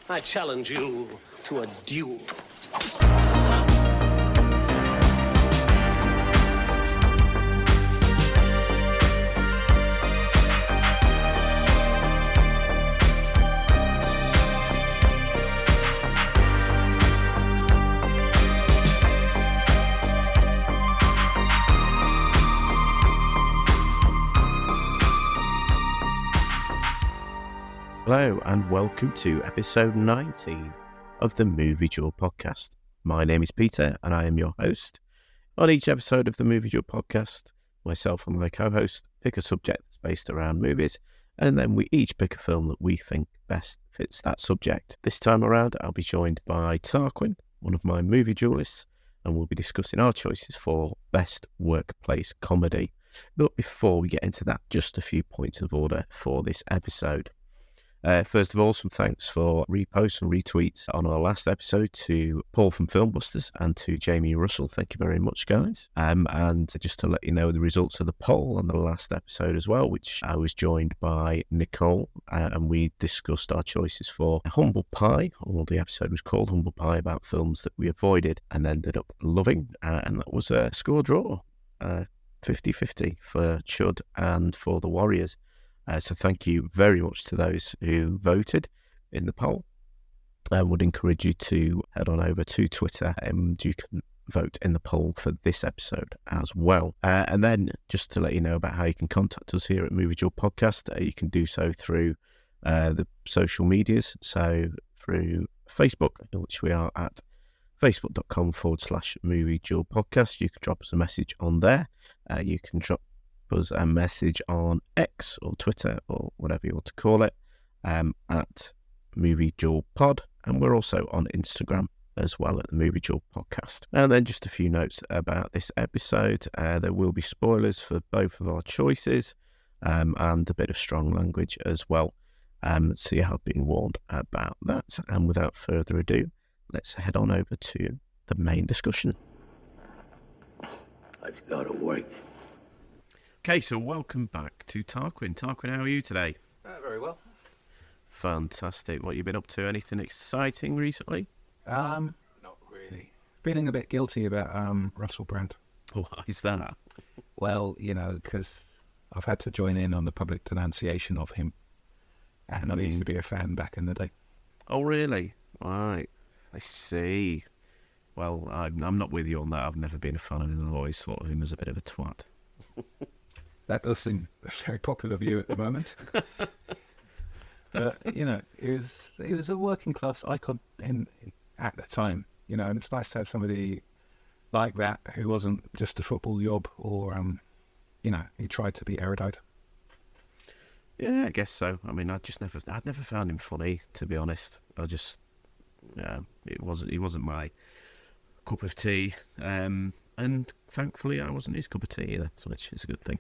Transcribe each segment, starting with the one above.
I challenge you to a duel. Hello and welcome to episode 19 of the Movie Duel podcast. My name is Peter and I am your host. On each episode of the Movie Duel podcast, myself and my co-host pick a subject that's based around movies, and then we each pick a film that we think best fits that subject. This time around I'll be joined by Tarquin, one of my movie duelists, and we'll be discussing our choices for best workplace comedy. But before we get into that, just a few points of order for this episode. First of all, some thanks for reposts and retweets on our last episode to Paul from Filmbusters and to Jamie Russell. Thank you very much, guys. And just to let you know the results of the poll on the last episode as well, which I was joined by Nicole, and we discussed our choices for Humble Pie, or the episode was called Humble Pie, about films that we avoided and ended up loving. And that was a score draw, 50-50 for Chud and for the Warriors. So thank you very much to those who voted in the poll. I would encourage you to head on over to Twitter and you can vote in the poll for this episode as well. And then just to let you know about how you can contact us here at Movie Duel Podcast, you can do so through the social medias. So through Facebook, which we are at facebook.com/Movie Duel Podcast. You can drop us a message on there. You can drop us a message on X or Twitter or whatever you want to call it, at Movie Duel Pod, and we're also on Instagram as well at the Movie Duel Podcast. And then just a few notes about this episode. There will be spoilers for both of our choices, and a bit of strong language as well. So you have been warned about that. And without further ado, let's head on over to the main discussion. Let's go to work. Okay, so welcome back to Tarquin. Tarquin, how are you today? Very well. Fantastic. What have you been up to? Anything exciting recently? Not really. Feeling a bit guilty about Russell Brand. Why is that? Well, because I've had to join in on the public denunciation of him, and I used to be a fan back in the day. Oh, really? Right. I see. Well, I'm not with you on that. I've never been a fan of him. I've always thought of him as a bit of a twat. That does seem a very popular view at the moment. But, he was a working class icon at the time, and it's nice to have somebody like that who wasn't just a football yob or, he tried to be erudite. Yeah, I guess so. I mean, I'd never found him funny, to be honest. He wasn't my cup of tea. And thankfully, I wasn't his cup of tea either, which is a good thing.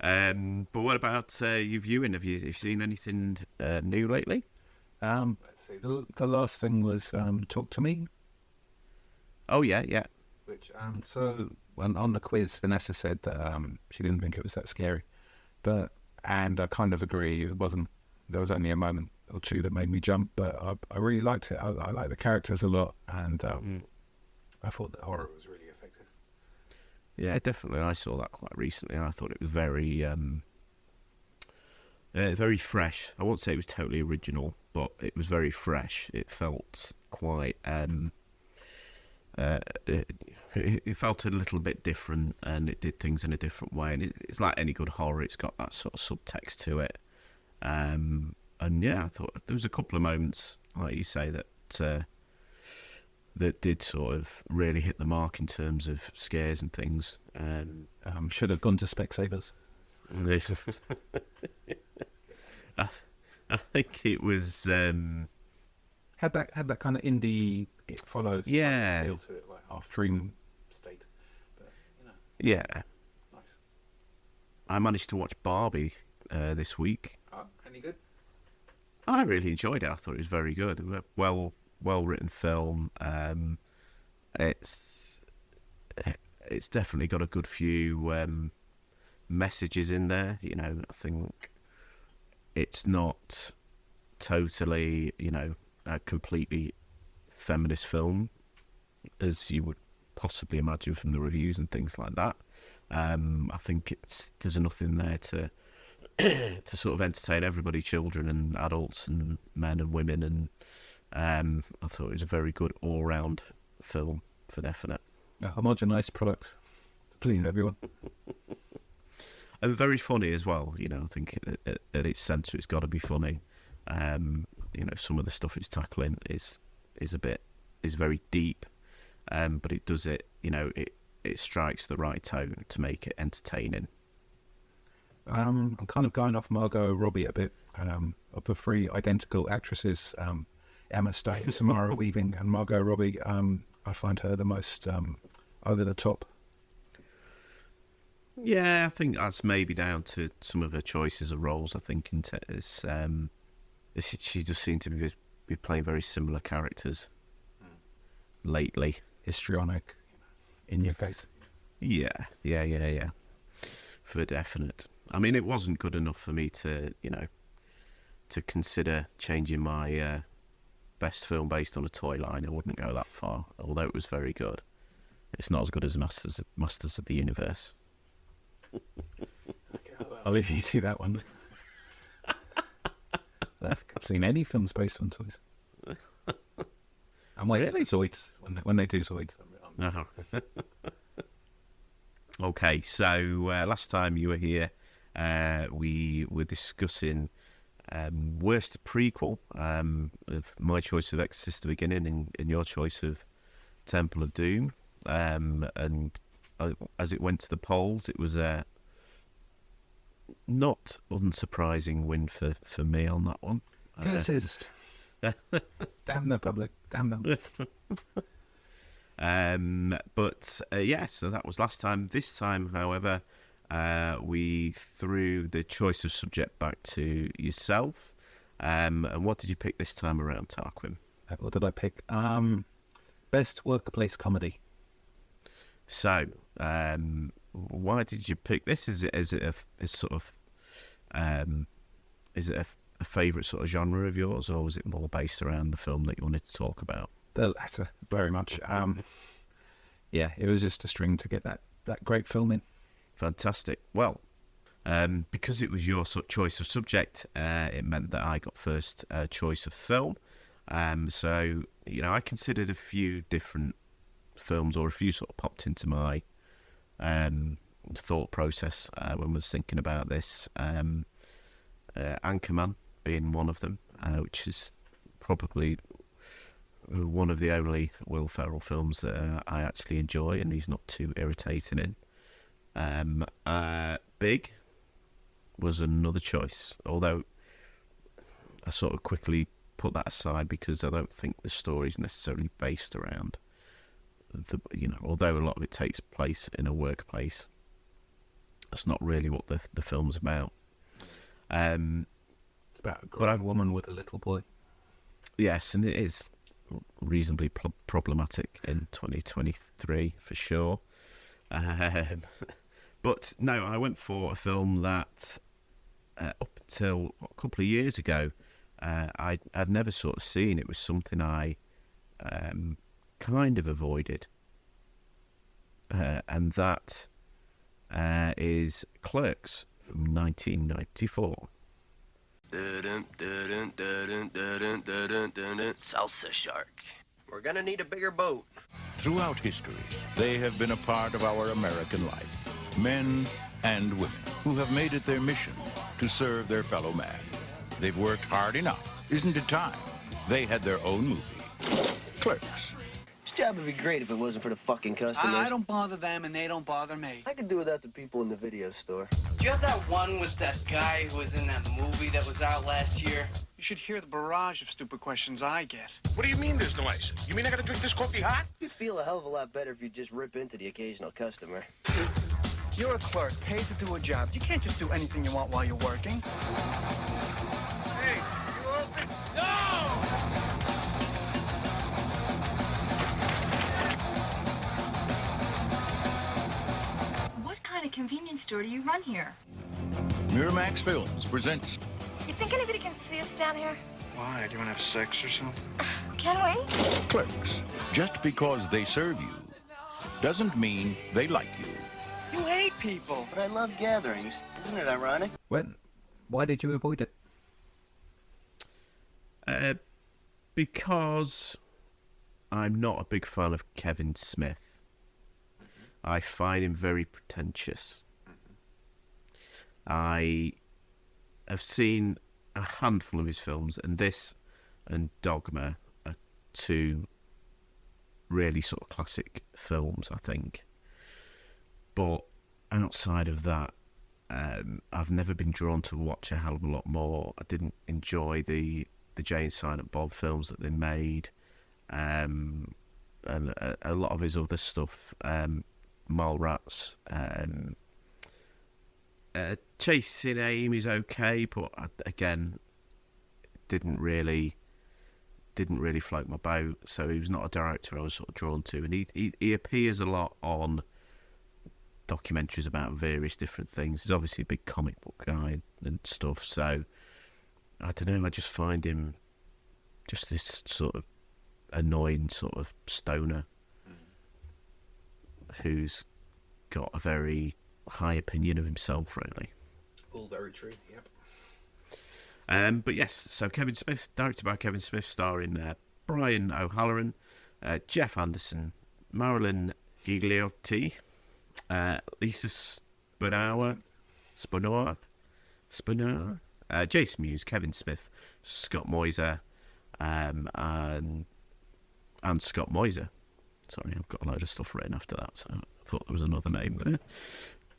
But what about your viewing? Have you seen anything new lately? Let's see. The last thing was Talk to Me. Oh, yeah. Which so when on the quiz, Vanessa said that she didn't think it was that scary, and I kind of agree. It wasn't. There was only a moment or two that made me jump, but I really liked it. I like the characters a lot, and I thought the horror was really effective. Yeah, definitely. I saw that quite recently. I thought it was very, very fresh. I won't say it was totally original, but it was very fresh. It felt quite. It felt a little bit different, and it did things in a different way. And it's like any good horror; it's got that sort of subtext to it. And yeah, I thought there was a couple of moments, like you say, that did sort of really hit the mark in terms of scares and things. Should have gone to Specsavers. I think it was had that kind of indie. It follows. Yeah. Feel to it, like half dream state. But, yeah. Nice. I managed to watch Barbie this week. Any good? I really enjoyed it. I thought it was very good. Well written film. It's definitely got a good few messages in there. I think it's not totally, a completely feminist film, as you would possibly imagine from the reviews and things like that. I think there's enough in there to to sort of entertain everybody, children and adults and men and women, and I thought it was a very good all-round film for definite. A homogenised product to please everyone. And very funny as well, I think at its centre it's got to be funny. Some of the stuff it's tackling is very deep, but it does it, it strikes the right tone to make it entertaining. I'm kind of going off Margot Robbie a bit. Of the three identical actresses, Emma Stone, Samara Weaving, and Margot Robbie, I find her the most over the top. Yeah, I think that's maybe down to some of her choices of roles. I think she just seemed to be playing very similar characters lately. Histrionic, in your face. Yeah. For definite. I mean, it wasn't good enough for me to, to consider changing my best film based on a toy line. I wouldn't go that far, although it was very good. It's not as good as Masters of the Universe. I'll leave you to that one. I've seen any films based on toys. I'm like, really? Zoids, when they do Zoids. Okay, so last time you were here, we were discussing worst prequel of my choice of Exorcist: The Beginning and your choice of Temple of Doom. And as it went to the polls, it was a not unsurprising win for me on that one. Curses. Damn the public. Damn them. So that was last time. This time, however, we threw the choice of subject back to yourself. And what did you pick this time around, Tarquin? What did I pick? Best workplace comedy. So, why did you pick this? Is it a favourite sort of genre of yours, or was it more based around the film that you wanted to talk about? The latter, very much. It was just a string to get that great film in. Fantastic. Well, because it was your choice of subject, it meant that I got first choice of film. So, I considered a few different films, or a few sort of popped into my thought process when I was thinking about this. Anchorman being one of them, which is probably one of the only Will Ferrell films that I actually enjoy, and he's not too irritating in. Big was another choice, although I sort of quickly put that aside because I don't think the story is necessarily based around although a lot of it takes place in a workplace, that's not really what the film's about. It's about a grown woman with a little boy. Yes, and it is reasonably problematic in 2023 for sure. But no, I went for a film that up until a couple of years ago I'd never sort of seen. It was something I kind of avoided, and that is Clerks from 1994. Salsa shark. We're gonna need a bigger boat. Throughout history, they have been a part of our American life. Men and women who have made it their mission to serve their fellow man. They've worked hard enough. Isn't it time they had their own movie? Clerks. This job would be great if it wasn't for the fucking customers. I don't bother them, and they don't bother me. I could do without the people in the video store. Do you have that one with that guy who was in that movie that was out last year? You should hear the barrage of stupid questions I get. What do you mean there's no ice? You mean I gotta drink this coffee hot? You'd feel a hell of a lot better if you just rip into the occasional customer. You're a clerk, paid to do a job. You can't just do anything you want while you're working. Hey, you open? No! What kind of convenience store do you run here? Miramax Films presents You think anybody can see us down here? Why? Do you want to have sex or something? Can we? Clerks. Just because they serve you doesn't mean they like you. You hate people. But I love gatherings. Isn't it ironic? Why did you avoid it? Because I'm not a big fan of Kevin Smith. I find him very pretentious. I have seen a handful of his films, and this and Dogma are two really sort of classic films, I think. But outside of that, I've never been drawn to watch a hell of a lot more. I didn't enjoy the Jay and Silent Bob films that they made, and a lot of his other stuff, Mallrats. Chasing Aim is okay, but again, didn't really float my boat. So he was not a director I was sort of drawn to, and he appears a lot on documentaries about various different things. He's obviously a big comic book guy and stuff, so I don't know, I just find him just this sort of annoying sort of stoner who's got a very high opinion of himself, really. All very true, yep. But yes, so Kevin Smith, directed by Kevin Smith, starring Brian O'Halloran, Jeff Anderson, Marilyn Gigliotti, Lisa Spinner, Jason Mewes, Kevin Smith, Scott Moiser, and Scott Moiser. Sorry, I've got a load of stuff written after that, so I thought there was another name there.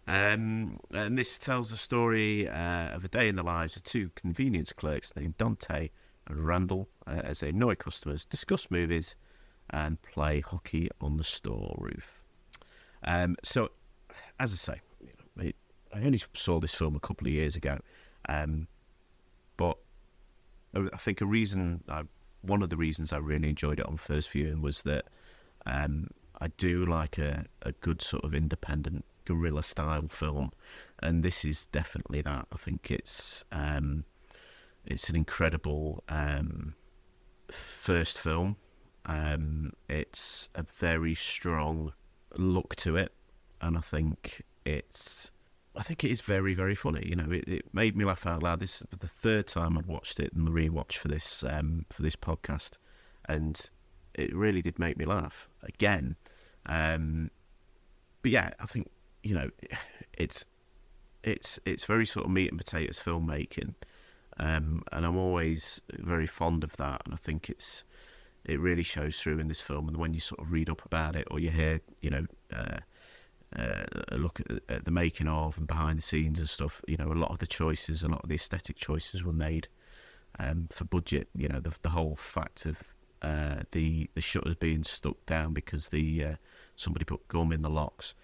And this tells the story of a day in the lives of two convenience clerks named Dante and Randall as they annoy customers, discuss movies, and play hockey on the store roof. So, as I say, I only saw this film a couple of years ago, but I think one of the reasons I really enjoyed it on first viewing was that I do like a good sort of independent guerrilla style film, and this is definitely that. I think it's an incredible first film. It's a very strong look to it, and I think it is very, very funny. You know, it made me laugh out loud. This is the third time I'd watched it in the rewatch for this podcast, and it really did make me laugh again. But yeah, I think, you know, it's very sort of meat and potatoes filmmaking, and I'm always very fond of that. And I think it really shows through in this film. And when you sort of read up about it, or you hear, you know, look at the making of and behind the scenes and stuff, you know, a lot of the aesthetic choices were made for budget. You know, the whole fact of the shutters being stuck down because somebody put gum in the locks.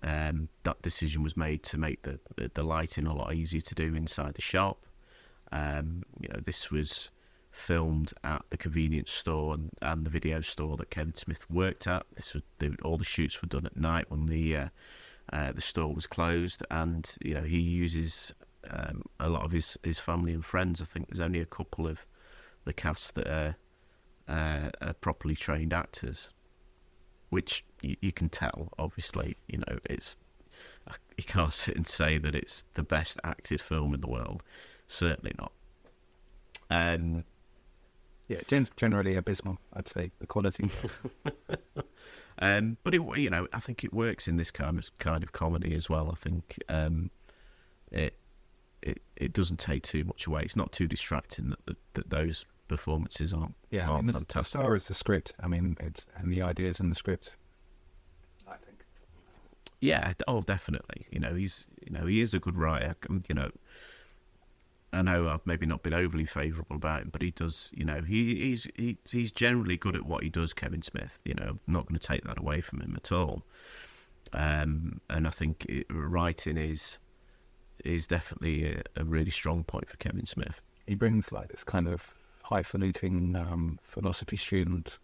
That decision was made to make the lighting a lot easier to do inside the shop. You know, this was filmed at the convenience store and the video store that Kevin Smith worked at. All the shoots were done at night when the store was closed, and you know, he uses a lot of his family and friends. I think there's only a couple of the cast that are properly trained actors, which you can tell. Obviously, you know, you can't sit and say that it's the best acted film in the world. Certainly not. Yeah, generally abysmal, I'd say, the quality. But you know, I think it works in this kind of comedy as well. I think it doesn't take too much away. It's not too distracting that those performances aren't. Yeah, I mean, the star is the script. I mean, and the ideas in the script, I think. Yeah, definitely. You know, he is a good writer. You know, I know I've maybe not been overly favourable about him, but he does. You know, he's generally good at what he does. Kevin Smith. You know, I'm not going to take that away from him at all. And I think writing is definitely a really strong point for Kevin Smith. He brings like this kind of highfalutin philosophy student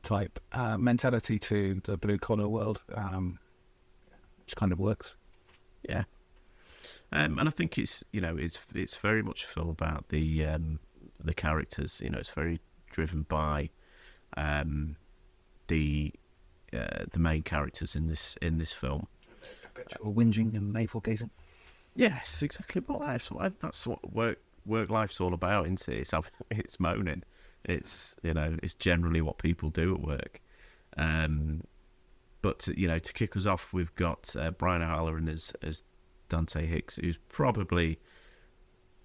type mentality to the blue collar world, which kind of works. Yeah. And I think it's very much a film about the the characters. You know, it's very driven by the main characters in this film. Perpetual whinging and navel gazing. Yes, exactly. Well, that's what work life's all about, isn't it? It's moaning. It's, you know, it's generally what people do at work. But you know, to kick us off, we've got Brian O'Halloran as Dante Hicks, who's probably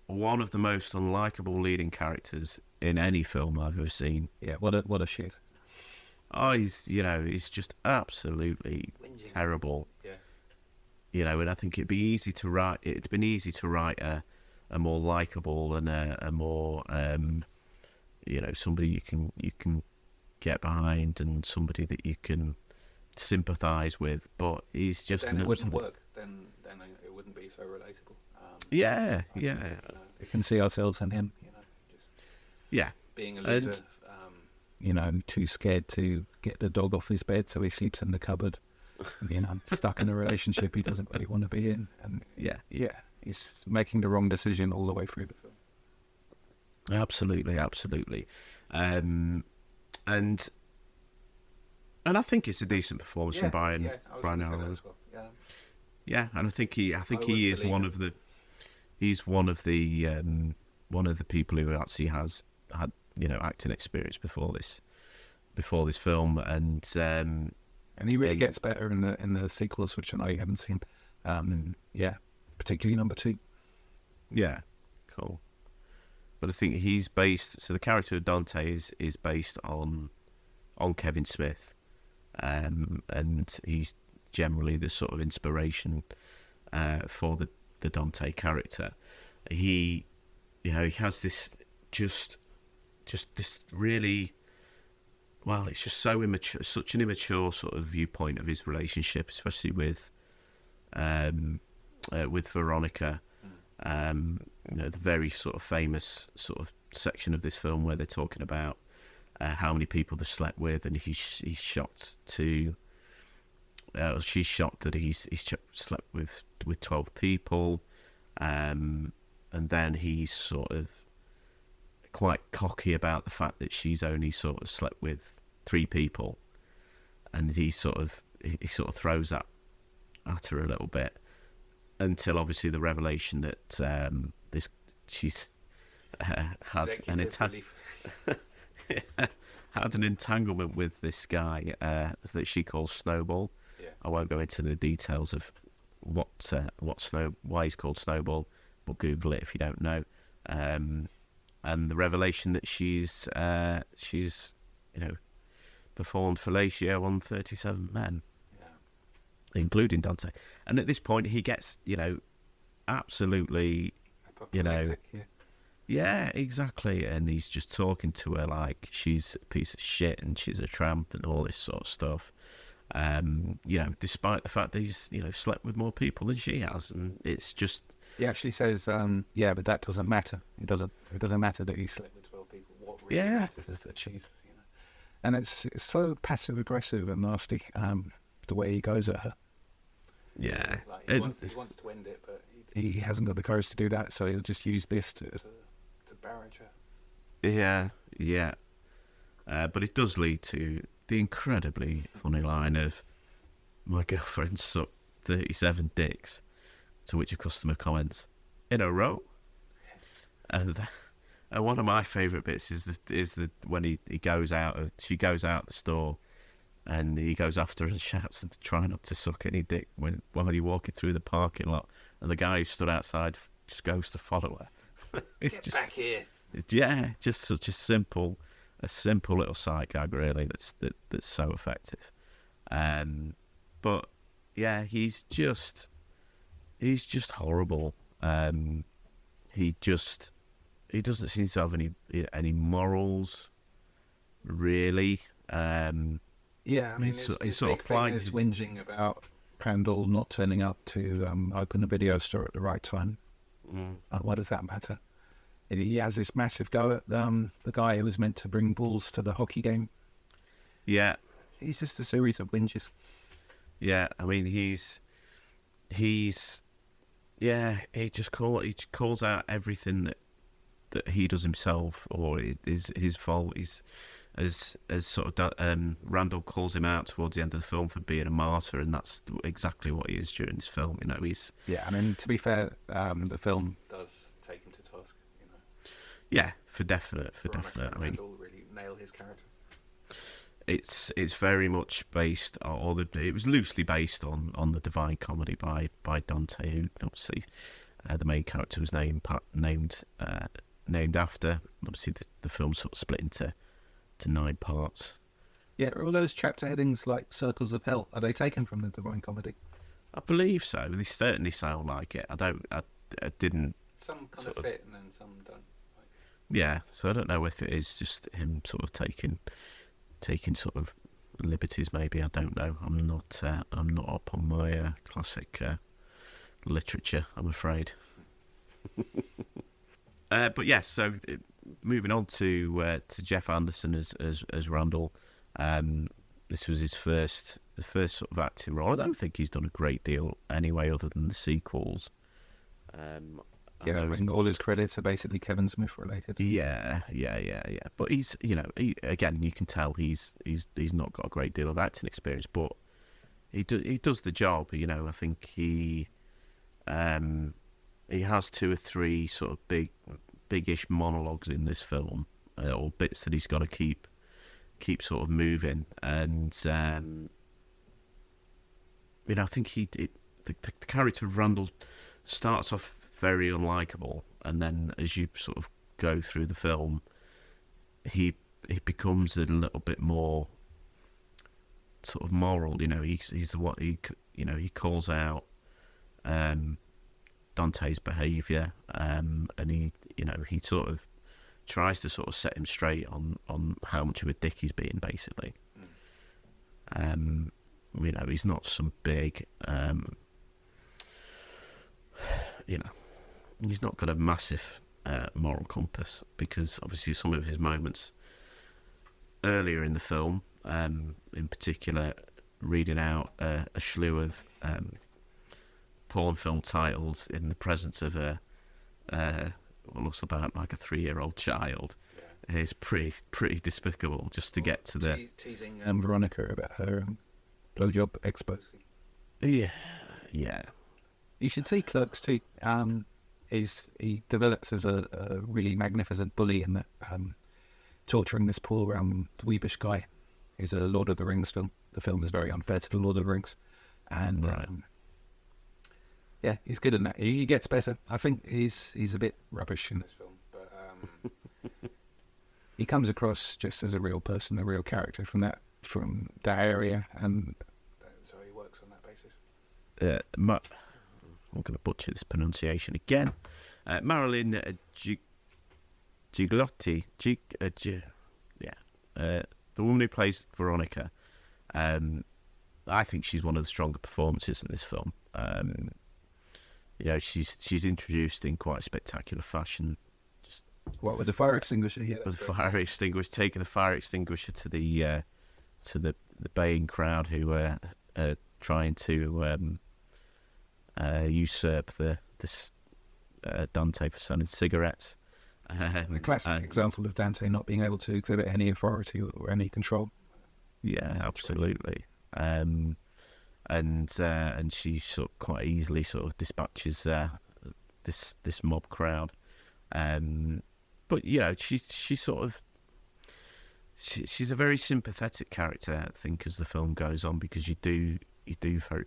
one of the most unlikable leading characters in any film I've ever seen. Yeah, what a shit. Oh, he's just absolutely terrible. Yeah. You know, and I think it'd been easy to write a more likable and a more you know, somebody you can get behind and somebody that you can sympathise with. But he's just Then it wouldn't work. Then it wouldn't be so relatable. Yeah. You can see ourselves in him. You know, just being a loser. You know, too scared to get the dog off his bed, so he sleeps in the cupboard. You know, stuck in a relationship he doesn't really want to be in, and he's making the wrong decision all the way through the film. Absolutely, and I think it's a decent performance from Brian O'Halloran. As well. Yeah, and I think he is one of the people who actually has had, you know, acting experience before this film, and he really gets better in the sequels, which I know you haven't seen. Particularly number 2. Yeah, cool. But I think he's based. So the character of Dante is based on Kevin Smith, and he's generally the sort of inspiration for the Dante character. He has this just this really, well, it's just so immature, such an immature sort of viewpoint of his relationship, especially with Veronica. You know, the very sort of famous sort of section of this film where they're talking about how many people they've slept with, and he's shocked to. She's shocked that he's slept with 12 people, and then he's sort of quite cocky about the fact that she's only sort of slept with 3 people, and he sort of throws that at her a little bit, until obviously the revelation that she's had an entanglement with this guy that she calls Snowball. Yeah. I won't go into the details of why he's called Snowball, but Google it if you don't know. And the revelation that she's you know, performed fellatio on 37 men, including Dante. And at this point, he gets, you know, absolutely, you know, yeah, exactly. And he's just talking to her like she's a piece of shit and she's a tramp and all this sort of stuff. You know, despite the fact that he's, you know, slept with more people than she has, and it's just. He actually says, but that doesn't matter. It doesn't matter that he slept with 12 people. What really matters is that she's, you know, and it's so passive aggressive and nasty. The way he goes at her. Yeah, like he wants to end it, but he hasn't got the courage to do that, so he'll just use this to barrage her. Yeah. But it does lead to the incredibly funny line of, "My girlfriend sucked 37 dicks," to which a customer comments, "In a row?" And one of my favourite bits is the when he goes out, she goes out the store, and he goes after her and shouts and try not to suck any dick while you're walking through the parking lot, and the guy who stood outside just goes to follow her. It's Get back here. Yeah, just such a simple little sight gag, really. That's so effective. But yeah, he's just horrible. He doesn't seem to have any morals, really. I mean, he's sort of flies whinging about Crandall not turning up to open a video store at the right time. Why does that matter? He has this massive go at the guy who was meant to bring balls to the hockey game. Yeah. He's just a series of whinges. Yeah, I mean, he just calls out everything that he does himself, or it is his fault. He's as sort of Randall calls him out towards the end of the film for being a martyr, and that's exactly what he is during this film. You know, he's I mean, to be fair, the film does take him to task. You know, for definite. I mean, Randall really nail his character. It's very much based, it was loosely based on the Divine Comedy by Dante, who obviously the main character was named after. Obviously, the film sort of split into 9 parts. Yeah, are all those chapter headings like Circles of Hell? Are they taken from the Divine Comedy? I believe so. They certainly sound like it. I didn't. Some kind of fit, and then some don't. Yeah, so I don't know if it is just him sort of taking sort of liberties. Maybe, I don't know. I'm not up on my classic literature, I'm afraid. But yes, so moving on to Jeff Anderson as Randall. This was his first sort of acting role. I don't think he's done a great deal anyway, other than the sequels. I think all his credits are basically Kevin Smith related. Yeah. But he's, again, you can tell he's not got a great deal of acting experience, but he does the job. You know, I think he has 2 or 3 sort of big-ish monologues in this film, or bits that he's got to keep sort of moving, and I think the character of Randall starts off very unlikable, and then as you sort of go through the film, he becomes a little bit more sort of moral. You know, he's what he calls out Dante's behaviour, and he sort of tries to sort of set him straight on how much of a dick he's being, basically. He's not some big he's not got a massive moral compass, because obviously some of his moments earlier in the film, in particular, reading out a slew of porn film titles in the presence of what looks about like a 3-year-old child, is pretty despicable, just to get to the teasing Veronica about her blowjob exposing. Yeah. You should see Clerks too. He develops as a really magnificent bully in that, torturing this poor dweebish guy who's a Lord of the Rings film. The film is very unfair to the Lord of the Rings, and right. He's good in that. He gets better. I think he's a bit rubbish in this film, but he comes across just as a real person, a real character from that area, and so he works on that basis. I'm going to butcher this pronunciation again. Marilyn Giglotti, the woman who plays Veronica. I think she's one of the stronger performances in this film. She's introduced in quite a spectacular fashion. What, with the fire extinguisher? Yeah, with the fire extinguisher, taking the fire extinguisher to the baying crowd who are trying to usurp this Dante for selling cigarettes. The classic example of Dante not being able to exhibit any authority or any control. Yeah, absolutely. And she sort of quite easily sort of dispatches this mob crowd. But she's a very sympathetic character, I think, as the film goes on, because you do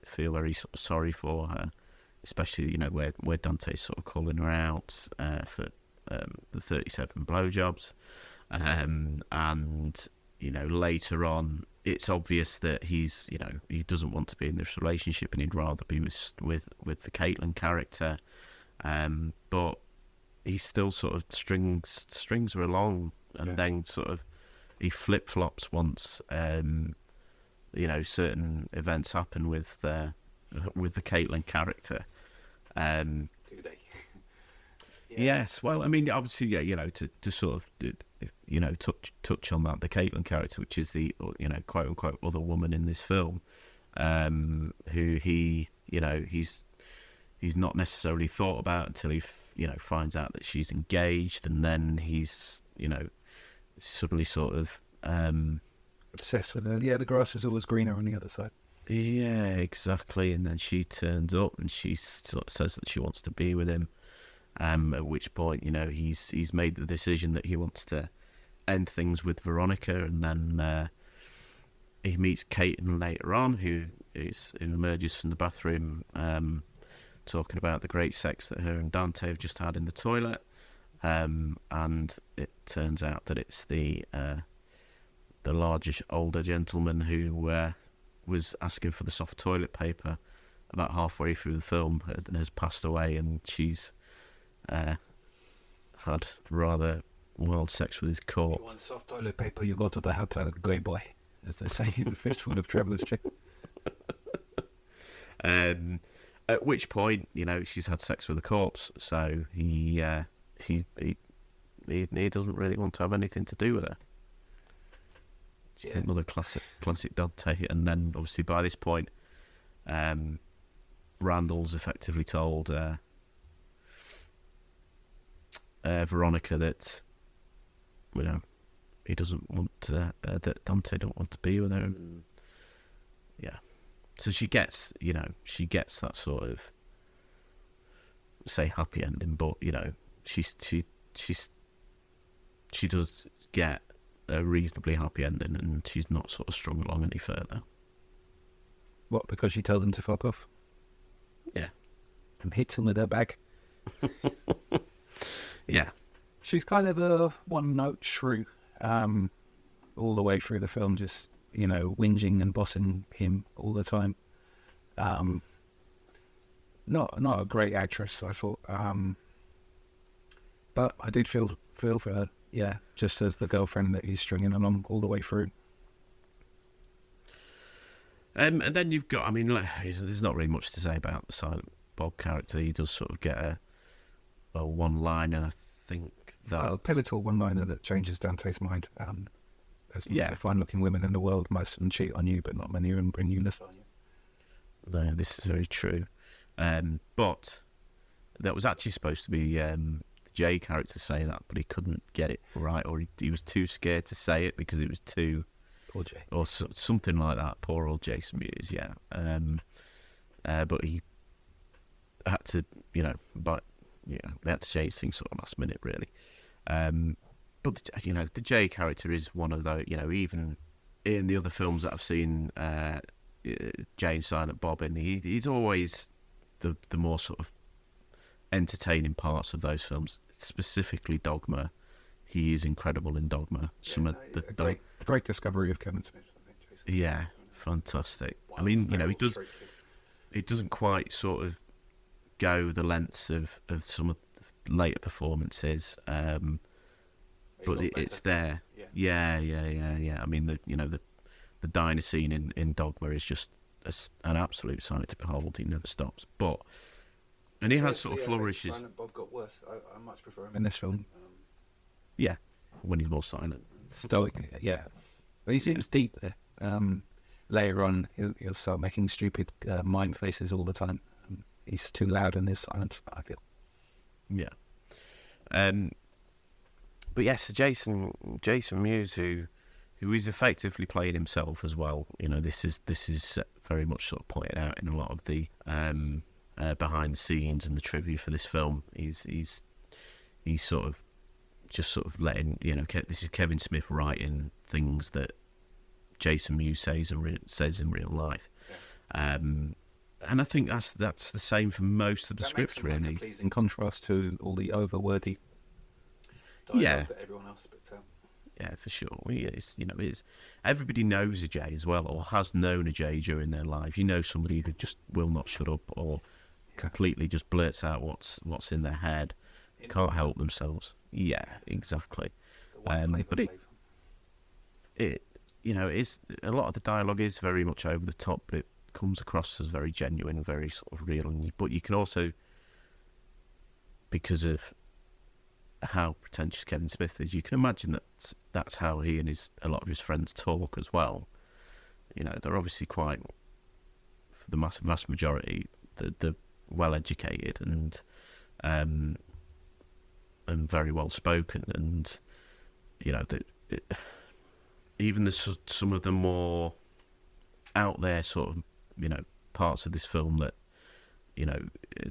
feel very sort of sorry for her, especially where Dante's sort of calling her out for the 37 blowjobs, and later on it's obvious that he doesn't want to be in this relationship and he'd rather be with the Caitlin character, but he still sort of strings her along, and then sort of he flip-flops once certain events happen with the Caitlin character. Do they? Yes. Well, I mean, obviously, to sort of touch on that, the Caitlin character, which is the quote unquote other woman in this film, who he's not necessarily thought about until he finds out that she's engaged, and then he's, suddenly sort of Obsessed with her. Yeah, the grass is always greener on the other side. yeah, exactly. And then she turns up and she sort of says that she wants to be with him. At which point, he's made the decision that he wants to end things with Veronica, and then he meets Caitlin later on, who emerges from the bathroom, talking about the great sex that her and Dante have just had in the toilet, and it turns out that it's the larger, older gentleman who was asking for the soft toilet paper about halfway through the film and has passed away, and she's had rather wild sex with his corpse. You want soft toilet paper, you go to the hotel, Grey Boy, as they say in the Fistful of Traveller's Check. At which point, she's had sex with a corpse, so he doesn't really want to have anything to do with her. Yeah. Another classic Dante. And then, obviously, by this point, Randall's effectively told Veronica that, he doesn't want to, that Dante don't want to be with her. And, yeah. So she gets that sort of, say, happy ending, but, she does get a reasonably happy ending, and she's not sort of strung along any further. What, because she told him to fuck off? Yeah. And hits him with her bag? Yeah. She's kind of a one-note shrew all the way through the film, just, whinging and bossing him all the time. Not a great actress, I thought. But I did feel for her, yeah, just as the girlfriend that he's stringing along all the way through. And then you've got, there's not really much to say about the Silent Bob character. He does sort of get a one-line, and I think that... a pivotal one-liner that changes Dante's mind. There's lots of fine-looking women in the world. Most of them cheat on you, but not many of them bring you lasagna. No, this is very true. But that was actually supposed to be the Jay character say that, but he couldn't get it right, or he was too scared to say it because it was too... Poor Jay. Or something like that. Poor old Jason Mewes, yeah. But he had to, they had to change things sort of last minute, really. But, the Jay character is one of those, even in the other films that I've seen Jay and Silent Bob in, he's always the more sort of entertaining parts of those films, specifically Dogma. He is incredible in Dogma. Great discovery of Kevin Smith, I think, Jason. Yeah, fantastic. He doesn't quite sort of go the lengths of some of the later performances, but it's there. Yeah. The diner scene in Dogma is just an absolute sight to behold. He never stops. And he has sort of flourishes. Silent Bob got worse. I much prefer him in this film. Yeah, when he's more silent. Stoic, yeah. But he seems deep there. Later on, he'll start making stupid mime faces all the time. He's too loud in his silence, I feel. Yeah. But yes, Jason Mewes, who is effectively playing himself as well. This is very much sort of pointed out in a lot of the behind the scenes and the trivia for this film. He's sort of just sort of letting this is Kevin Smith writing things that Jason Mewes says in real life. Yeah. And I think that's the same for most of the script, really. In contrast to all the overwordy dialogue that everyone else spits out. Yeah, for sure. It's everybody knows a Jay as well, or has known a Jay during their life. Somebody who just will not shut up, or completely just blurts out what's in their head, can't help themselves. Yeah, exactly. But it is a lot of the dialogue is very much over the top, but it comes across as very genuine, very sort of real. But you can also, because of how pretentious Kevin Smith is, you can imagine that's how he and a lot of his friends talk as well. They're obviously quite, for the vast majority, they're well educated, and and very well spoken, and even some of the more out there sort of parts of this film that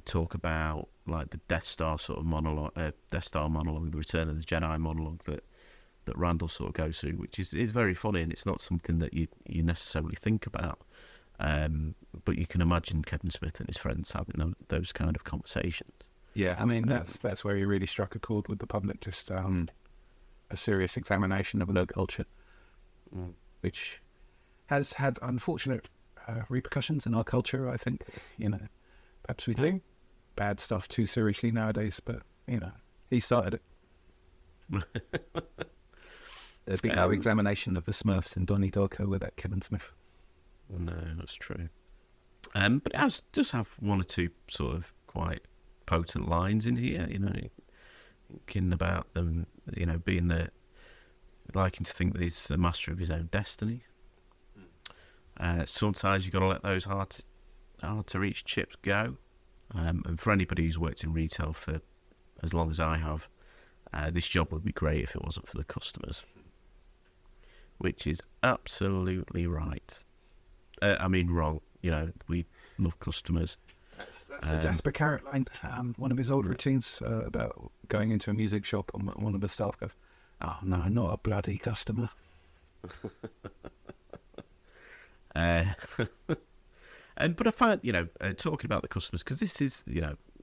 talk about, like the Death Star sort of monologue, the Return of the Jedi monologue that Randall sort of goes through, which is very funny, and it's not something that you necessarily think about. But you can imagine Kevin Smith and his friends having those kind of conversations. Yeah, I mean, that's where he really struck a chord with the public, just a serious examination of low culture, which has had unfortunate repercussions in our culture, I think. Perhaps we take bad stuff too seriously nowadays, but, he started it. There'd be no examination of the Smurfs and Donnie Darko without Kevin Smith. No, that's true. But it does have one or two sort of quite potent lines in here, thinking about them, being liking to think that he's the master of his own destiny. Sometimes you've got to let those hard to reach chips go. And for anybody who's worked in retail for as long as I have, this job would be great if it wasn't for the customers. Which is absolutely right. Wrong. We love customers. That's the Jasper Carrot line. One of his old routines about going into a music shop, and one of the staff goes, "Oh no, not a bloody customer." But I find, talking about the customers, because this is,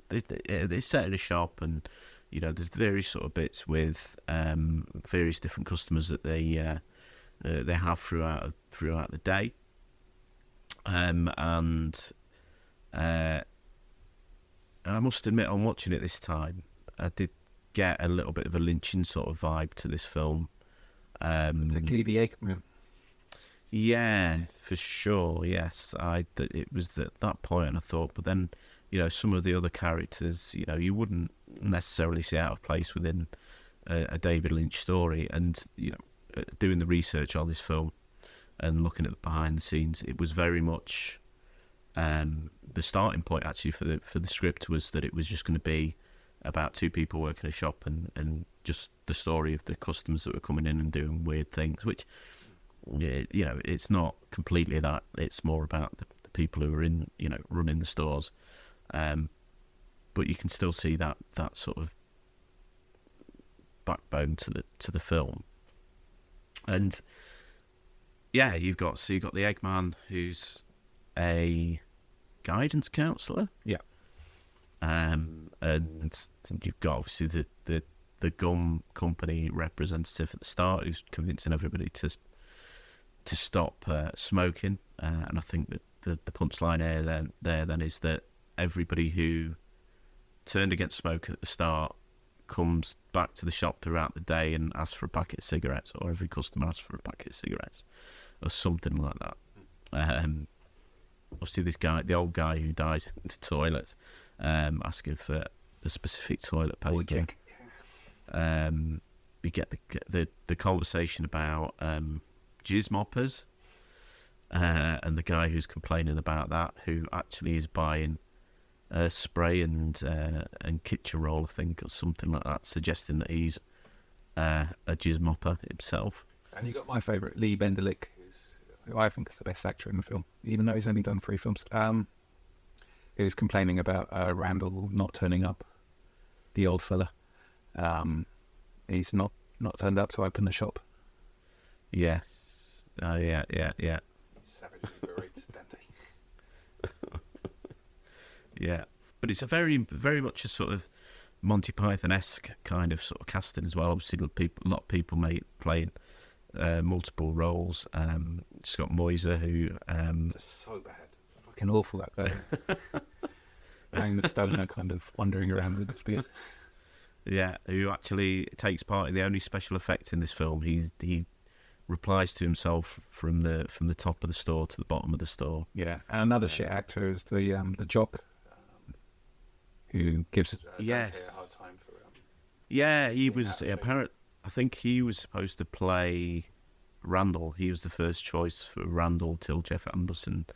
they're set in a shop, and there's various sort of bits with various different customers that they have throughout the day. And I must admit, on watching it this time, I did get a little bit of a lynching sort of vibe to this film. Particularly the Eggman. Yeah, for sure. Yes, it was at that point, and I thought, but then some of the other characters, you wouldn't necessarily see out of place within a David Lynch story. And doing the research on this film and looking at the behind the scenes, it was very much the starting point actually for the script was that it was just going to be about two people working a shop and just the story of the customers that were coming in and doing weird things, which it's not completely that. It's more about the people who are in running the stores, but you can still see that sort of backbone to the film. And yeah, you've got the Eggman, who's a guidance counsellor. Yeah. And you've got obviously the gum company representative at the start, who's convincing everybody to stop smoking. And I think that the punchline there is that everybody who turned against smoking at the start comes back to the shop throughout the day and asks for a packet of cigarettes, or every customer asks for a packet of cigarettes, or something like that. Obviously, this guy, the old guy who dies in the toilet, asking for a specific toilet paper. We get the conversation about jizz moppers, and the guy who's complaining about that, who actually is buying spray and kitchen roll, I think, or something like that, suggesting that he's a jizz mopper himself. And you got my favourite, Lee Benderlick, who I think is the best actor in the film, even though he's only done 3 films. He was complaining about Randall not turning up, the old fella. He's not turned up to open the shop. Yes. Yeah. Savagely berates Dante. Yeah, but it's a very, very much a sort of Monty Python-esque kind of sort of casting as well. Obviously, a lot of people playing multiple roles. It's got Moiser, who It's so bad. It's fucking awful, that guy. Hanging the stoner, kind of wandering around with his beard. Yeah, who actually takes part in the only special effect in this film. He replies to himself from the top of the store to the bottom of the store. Yeah, and another shit actor is the jock, who gives Dante a hard time for. Yeah, he was apparent. I think he was supposed to play Randall. He was the first choice for Randall till Jeff Anderson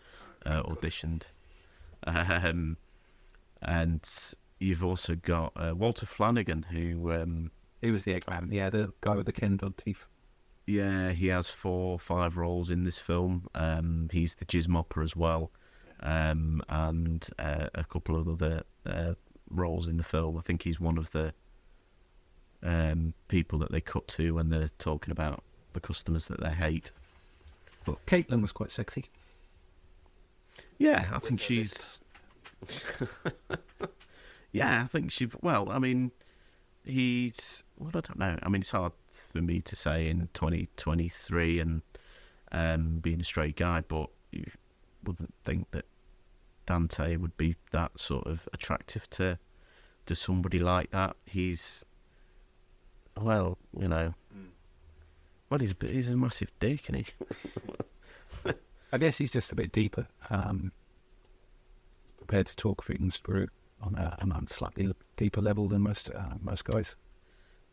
auditioned. And you've also got Walter Flanagan, who He was the Eggman. Yeah, the guy with the Ken Dodd teeth. yeah, he has 4 or 5 roles in this film. He's the Jizz Mopper as well, and a couple of other roles in the film. I think he's one of the people that they cut to when they're talking about the customers that they hate. But Caitlin was quite sexy. Yeah, I think she's. Yeah, I think she. Well, I mean, he's. Well, I don't know. I mean, it's hard for me to say in 2023 and being a straight guy, but you wouldn't think that Dante would be that sort of attractive to somebody like that. He's. Well, you know. Well, he's a massive dick, isn't he? I guess he's just a bit deeper, prepared to talk things through on a slightly deeper level than most guys.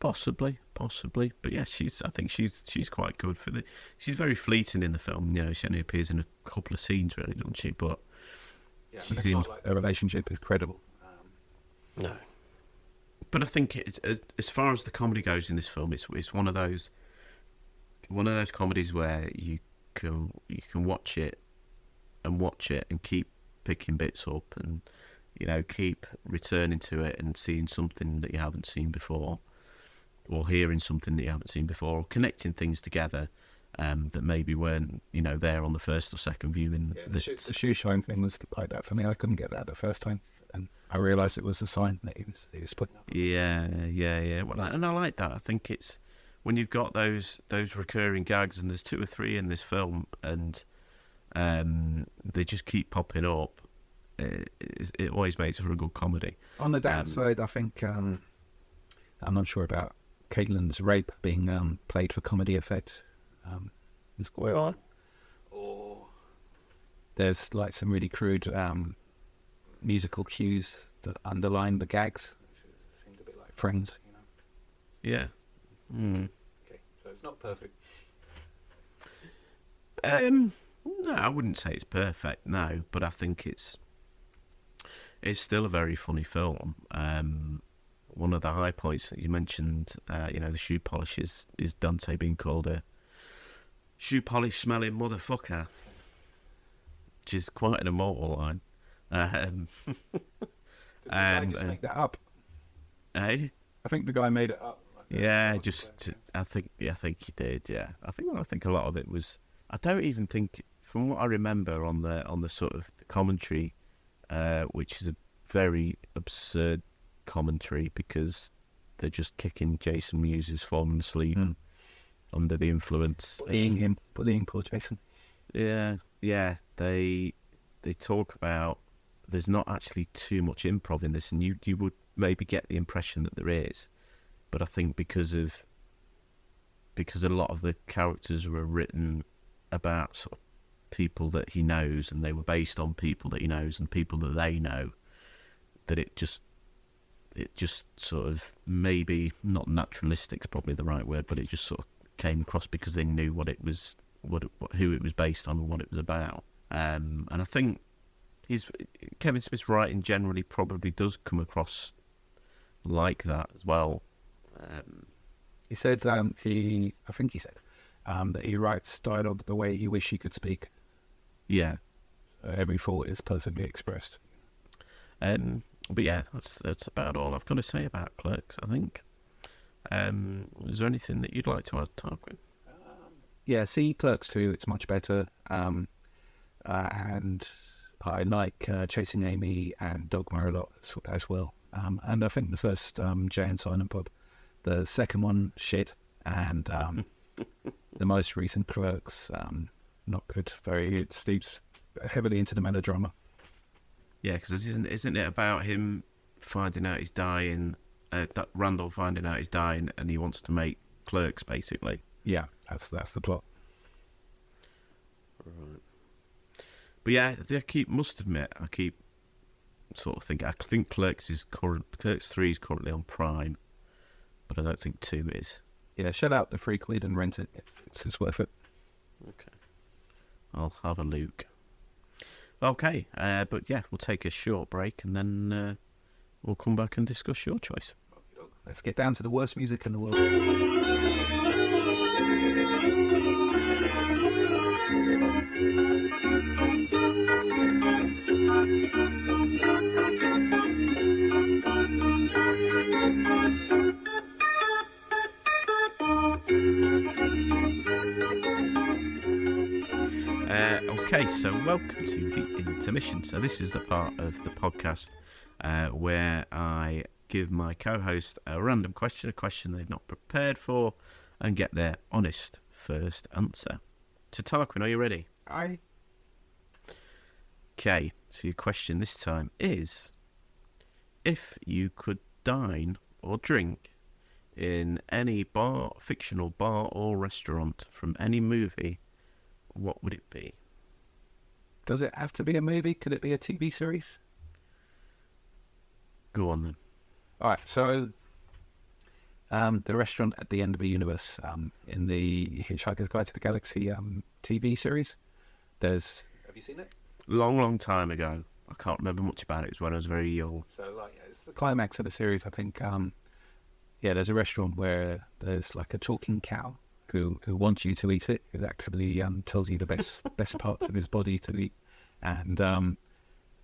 Possibly, but yeah, I think she's quite good for the. She's very fleeting in the film. You know, she only appears in a couple of scenes, really, doesn't she? But yeah, she it's seems not like their relationship is credible. no. But I think as far as the comedy goes in this film, it's one of those comedies where you can watch it and keep picking bits up and, you know, keep returning to it and seeing something that you haven't seen before, or hearing something that you haven't seen before, or connecting things together that maybe weren't, you know, there on the first or second viewing. Yeah, the shoe shine thing was like that for me. I couldn't get that the first time, and I realised it was a sign that he was putting up. Yeah. Well, and I like that. I think it's when you've got those recurring gags, and there's 2 or 3 in this film, and they just keep popping up. It always makes for a good comedy. On the downside, I think I'm not sure about Caitlin's rape being played for comedy effect. It's quite on. Or there's like some really crude musical cues that underline the gags, which seemed a bit like Friends, you know. Yeah. Okay, so it's not perfect. No, I wouldn't say it's perfect, no, but I think it's still a very funny film. One of the high points that you mentioned, you know, the shoe polish is Dante being called a shoe polish smelling motherfucker, which is quite an immortal line. Did the guy just make that up? Eh? I think the guy made it up. Yeah, just I think he did. Yeah, I think a lot of it was. I don't even think, from what I remember on the sort of commentary, which is a very absurd commentary because they're just kicking Jason Mewes falling asleep under the influence, bullying poor Jason. Yeah. They talk about there's not actually too much improv in this, and you would maybe get the impression that there is. But I think because a lot of the characters were written about sort of people that he knows, and they were based on people that he knows and people that they know, that it just sort of, maybe not naturalistic is probably the right word, but it just sort of came across because they knew who it was based on and what it was about. And I think Kevin Smith's writing generally probably does come across like that as well. He said that he writes dialogue the way he wish he could speak. Yeah. Every thought is perfectly expressed. But yeah, that's about all I've got to say about Clerks, I think. Is there anything that you'd like to add, Tarquin? Yeah, see Clerks 2, it's much better. And I like Chasing Amy and Dogma a lot as well. And I think the first Jay and Silent Bob, the second one, shit, and the most recent Clerks, not good. It steeps heavily into the melodrama. Yeah, because isn't it about him finding out he's dying, Randall finding out he's dying, and he wants to make Clerks, basically? Yeah, that's the plot. Right. But yeah, I must admit, I keep sort of thinking, I think Clerks 3 is currently on Prime, but I don't think 2 is. Yeah, shell out the £3 and rent it. It's worth it. Okay. I'll have a look. Okay, but yeah, we'll take a short break and then we'll come back and discuss your choice. Let's get down to the worst music in the world. Okay, so welcome to the intermission. So this is the part of the podcast where I give my co-host a random question, a question they've not prepared for, and get their honest first answer. So Tarquin, are you ready? Aye. Okay, so your question this time is, if you could dine or drink in any bar, fictional bar or restaurant from any movie, what would it be? Does it have to be a movie? Could it be a TV series? Go on then. All right, so the restaurant at the end of the universe in the Hitchhiker's Guide to the Galaxy TV series, there's... Have you seen it? Long time ago. I can't remember much about it. It was when I was very young. So, it's the climax of the series, I think. There's a restaurant where there's like a talking cow who wants you to eat it, who actively tells you the best parts of his body to eat. And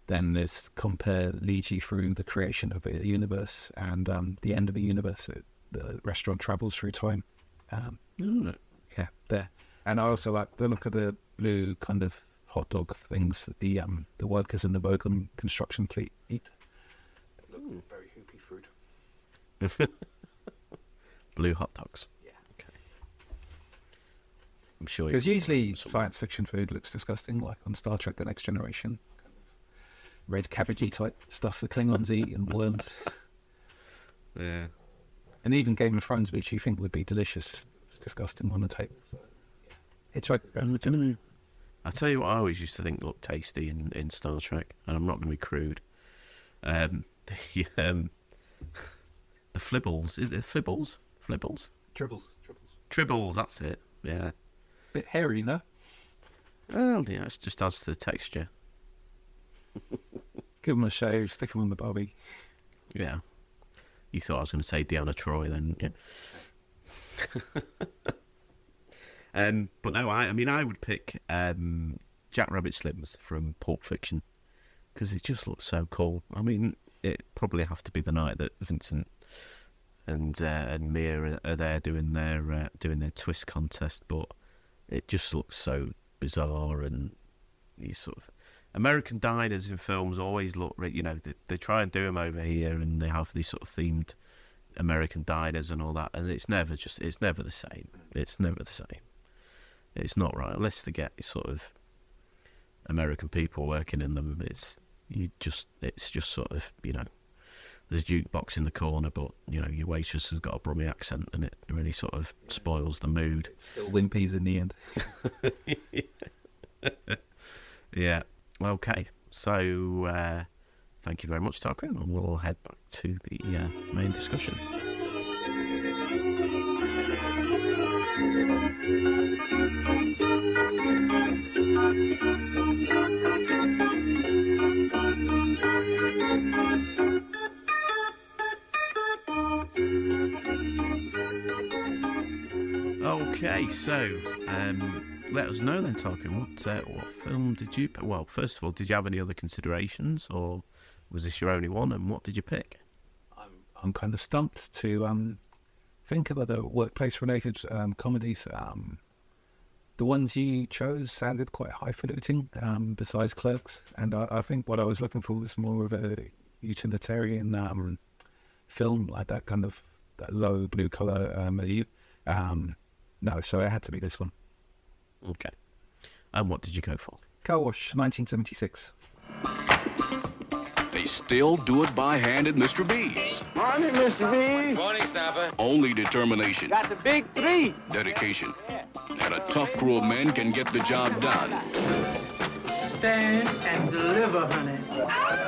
then this compare leads you through the creation of a universe and the end of the universe. The restaurant travels through time. Yeah, there. And I also like the look of the blue kind of hot dog things that the workers in the Bogan construction fleet eat. They look very hoopy fruit. Blue hot dogs. Yeah. Okay. I'm sure. Because usually science fiction food looks disgusting, like on Star Trek: The Next Generation. Kind of red cabbagey type stuff the Klingons eat and worms. Yeah. And even Game of Thrones, which you think would be delicious, it's disgusting on the table. So, yeah. Hitchhiker's I tell you what I always used to think looked tasty in Star Trek, and I'm not going to be crude. The flibbles. Is it flibbles? Flibbles? Tribbles, that's it. Yeah. Bit hairy, no? Well, yeah, it just adds to the texture. Give them a shave, stick them on the barbie. Yeah. You thought I was going to say Deanna Troi then, yeah. But no, I would pick Jack Rabbit Slims from Pulp Fiction because it just looks so cool. I mean, it probably have to be the night that Vincent and Mia are there doing their twist contest, but it just looks so bizarre. And these sort of American diners in films always look, they try and do them over here, and they have these sort of themed American diners and all that, and it's never the same. It's never the same. It's not right unless they get sort of American people working in them. It's just sort of, there's a jukebox in the corner, but your waitress has got a Brummie accent, and it really sort of spoils the mood. It's still Wimpy's in the end. Yeah. Okay. So thank you very much, Tarquin, and we'll head back to the main discussion. Okay, so let us know then, Tarquin, what film did you pick? Well, first of all, did you have any other considerations, or was this your only one, and what did you pick? I'm kind of stumped to think of other workplace-related comedies. The ones you chose sounded quite highfalutin, besides Clerks, and I think what I was looking for was more of a utilitarian film, like that kind of that low blue colour milieu. No, so it had to be this one. Okay. And what did you go for? Car Wash, 1976. They still do it by hand at Mr. B's. Morning, Mr. B. Morning, Snapper. Only determination, Got the big three. dedication, and a tough crew of men can get the job done. Stand and deliver, honey.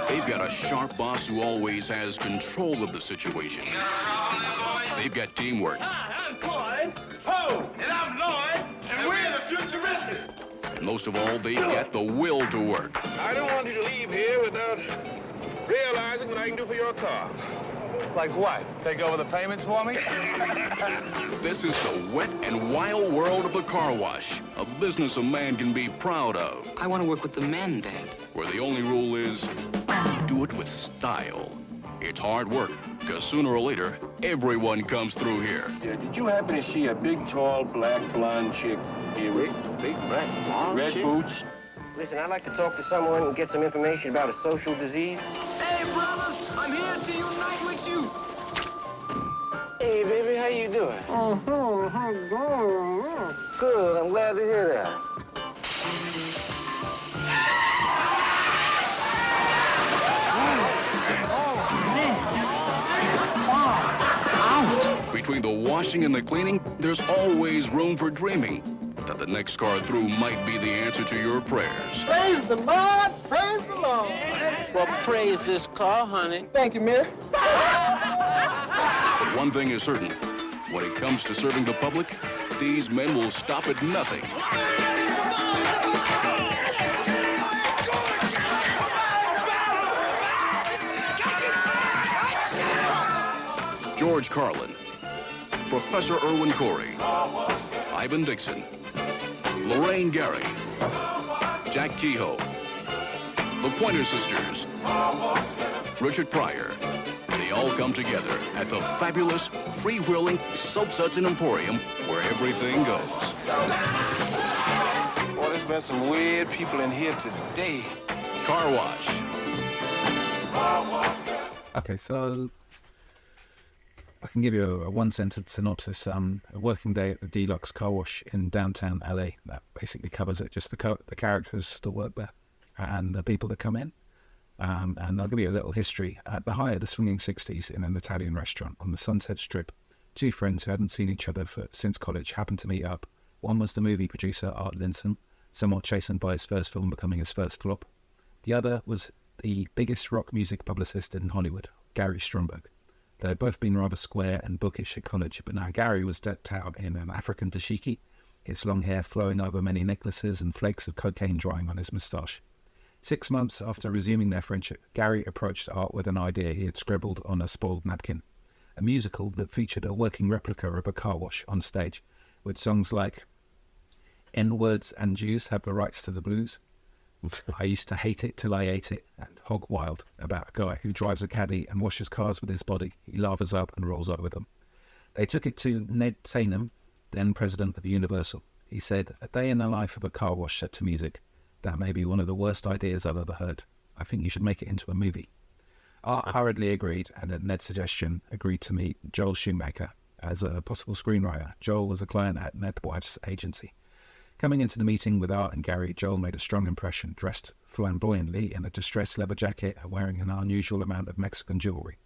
They've got a sharp boss who always has control of the situation. They've got teamwork. I'm Clyde. Ho! And I'm Lloyd. And we're the Futuristics. And most of all, they've got the will to work. I don't want you to leave here without realizing what I can do for your car. Like what? Take over the payments for me? This is the wet and wild world of the car wash, a business a man can be proud of, I want to work with the men, Dad. where the only rule is do it with style. It's hard work, because sooner or later, everyone comes through here. Yeah, did you happen to see a big, tall, black, blonde chick here with Big black blonde red chick? boots? Listen, I'd like to talk to someone and get some information about a social disease. Hey, brothers, I'm here to unite with you. Hey, baby, how you doing? Good, I'm glad to hear that. Between the washing and the cleaning, there's always room for dreaming that the next car through might be the answer to your prayers. Praise the Lord, praise the Lord. Well, praise this car, honey. Thank you, miss. But one thing is certain, when it comes to serving the public, these men will stop at nothing. George Carlin, Professor Irwin Corey, Ivan Dixon, Lorraine Gary, Jack Kehoe, the Pointer Sisters, Richard Pryor. They all come together at the fabulous, freewheeling Soap Suds and Emporium, where everything goes. Boy, there's been some weird people in here today. Car Wash. Okay, so I can give you a one-sentence synopsis. A working day at the Deluxe Car Wash in downtown LA. That basically covers it. Just the characters that work there and the people that come in. And I'll give you a little history. At the height of the swinging 60s in an Italian restaurant on the Sunset Strip, two friends who hadn't seen each other since college happened to meet up. One was the movie producer Art Linson, somewhat chastened by his first film becoming his first flop. The other was the biggest rock music publicist in Hollywood, Gary Stromberg. They had both been rather square and bookish at college, but now Gary was decked out in an African dashiki, his long hair flowing over many necklaces and flakes of cocaine drying on his moustache. 6 months after resuming their friendship, Gary approached Art with an idea he had scribbled on a spoiled napkin, a musical that featured a working replica of a car wash on stage, with songs like N-Words and Jews Have the Rights to the Blues, I Used to Hate It Till I Ate It, and Hog Wild, about a guy who drives a caddy and washes cars with his body. He lavers up and rolls over them. They took it to Ned Tainham, then president of Universal. He said, "A day in the life of a car wash set to music. That may be one of the worst ideas I've ever heard. I think you should make it into a movie." Art hurriedly agreed, and at Ned's suggestion, agreed to meet Joel Schumacher as a possible screenwriter. Joel was a client at Ned's wife's agency. Coming into the meeting with Art and Gary, Joel made a strong impression, dressed flamboyantly in a distressed leather jacket and wearing an unusual amount of Mexican jewelry.